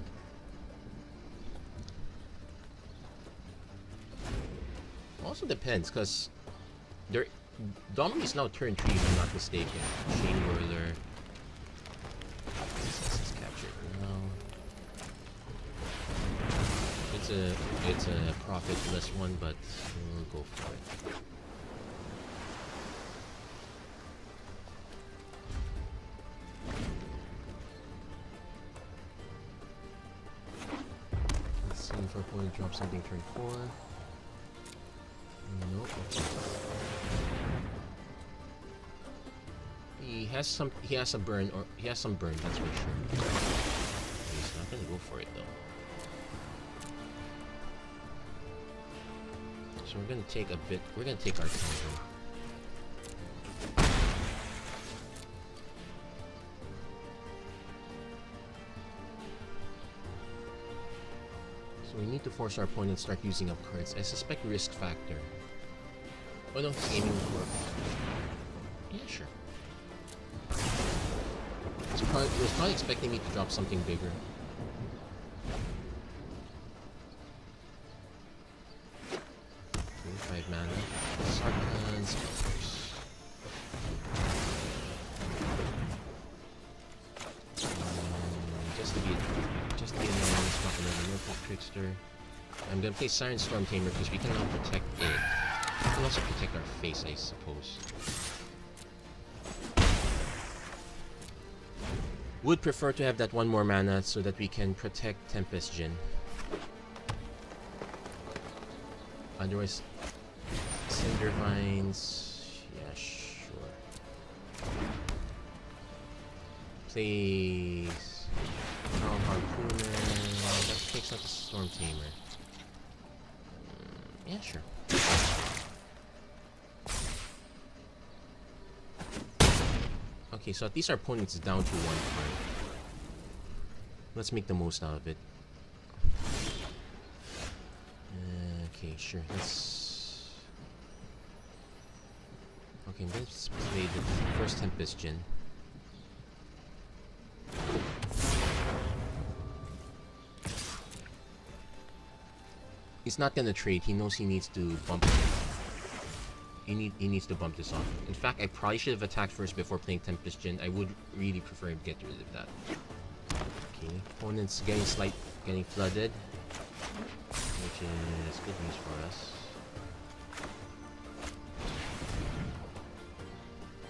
S1: Also depends, because Domri is now turn 3 if I'm not mistaken. Chain Whirler. Essence Capture now. It's a profitless one, but we'll go for it. Let's see if our opponent drops something turn 4. No. Okay. He has some burn, that's for sure. He's not gonna go for it though. So we're gonna take our time here. So we need to force our opponent to start using up cards. I suspect risk factor. Oh no, he's aiming for... Yeah, sure. He was probably expecting me to drop something bigger. 5 mana. Sarkhan's just to be annoying, swap another Merfolk Trickster. I'm gonna play Siren Storm Tamer because we can now protect it. We can also protect our face, I suppose. Would prefer to have that 1 more mana so that we can protect Tempest Djinn. Otherwise, Cinder Vines. Yeah, sure. Please. Carl Harpooner. That takes out the Storm Tamer. Yeah, sure. Okay, so at least our opponent's down to 1 card. Let's make the most out of it. Okay, sure. Let's... Okay, let's play the first Tempest Djinn. He's not gonna trade. He knows he needs to bump. He needs to bump this off. In fact, I probably should have attacked first before playing Tempest Djinn. I would really prefer him to get rid of that. Okay, opponent's getting flooded, which is good news for us.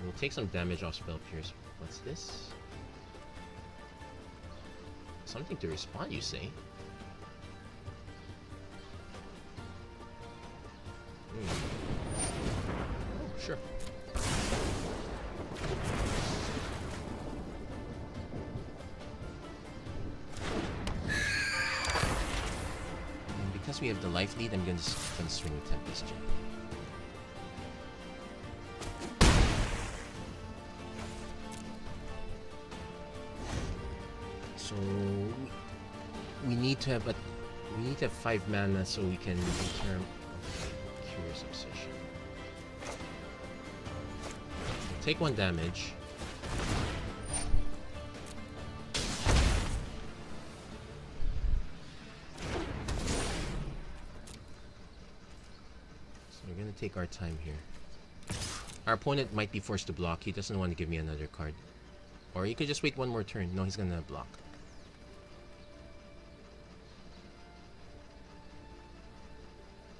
S1: We'll take some damage off Spell Pierce. What's this? Something to respond, you say? Oh, sure. And because we have the life lead, I'm gonna swing with Tempest Djinn. So we need to have 5 mana so we can return. Curious Obsession. Take 1 damage. So we're gonna take our time here. Our opponent might be forced to block. He doesn't want to give me another card. Or he could just wait 1 more turn. No, he's gonna block.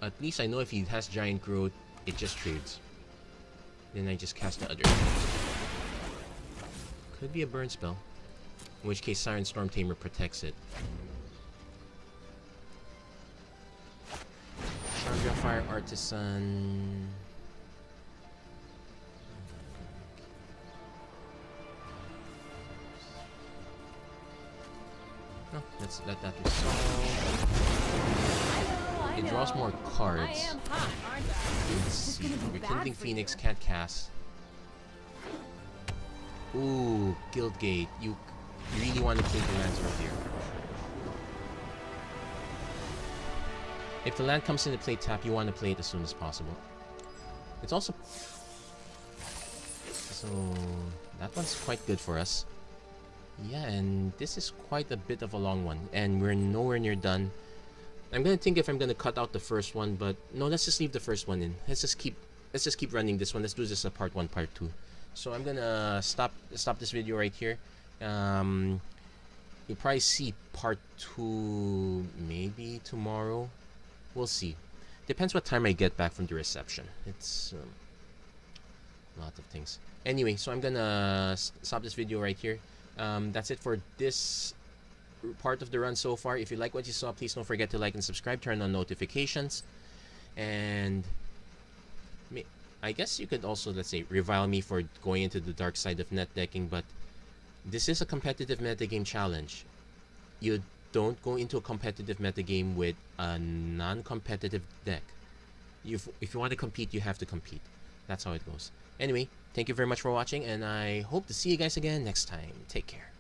S1: At least I know if he has Giant Growth, it just trades. Then I just cast the other. Could be a burn spell. In which case Siren Storm Tamer protects it. Chandra Fire Artisan. No, let's let that resolve. It draws more cards.
S2: I am hot, aren't I?
S1: Let's see. Rekindling Phoenix can't cast. Ooh, Guildgate. You really want to play the lands right here. If the land comes into play tap, you want to play it as soon as possible. It's also... So... that one's quite good for us. Yeah, and this is quite a bit of a long one. And we're nowhere near done. I'm gonna think if I'm gonna cut out the first one, but no, let's just leave the first one in. Let's just keep running this one. Let's do this as a part 1, part 2. So I'm gonna stop this video right here. You'll probably see part 2 maybe tomorrow. We'll see. Depends what time I get back from the reception. It's a lot of things. Anyway, so I'm gonna stop this video right here. That's it for this part of the run so far. If you like what you saw, please don't forget to like and subscribe, turn on notifications, and I guess you could also, let's say, revile me for going into the dark side of net decking, but this is a competitive metagame challenge. You don't go into a competitive metagame with a non-competitive deck. If you want to compete, you have to compete. That's how it goes. Anyway, thank you very much for watching, and I hope to see you guys again next time. Take care.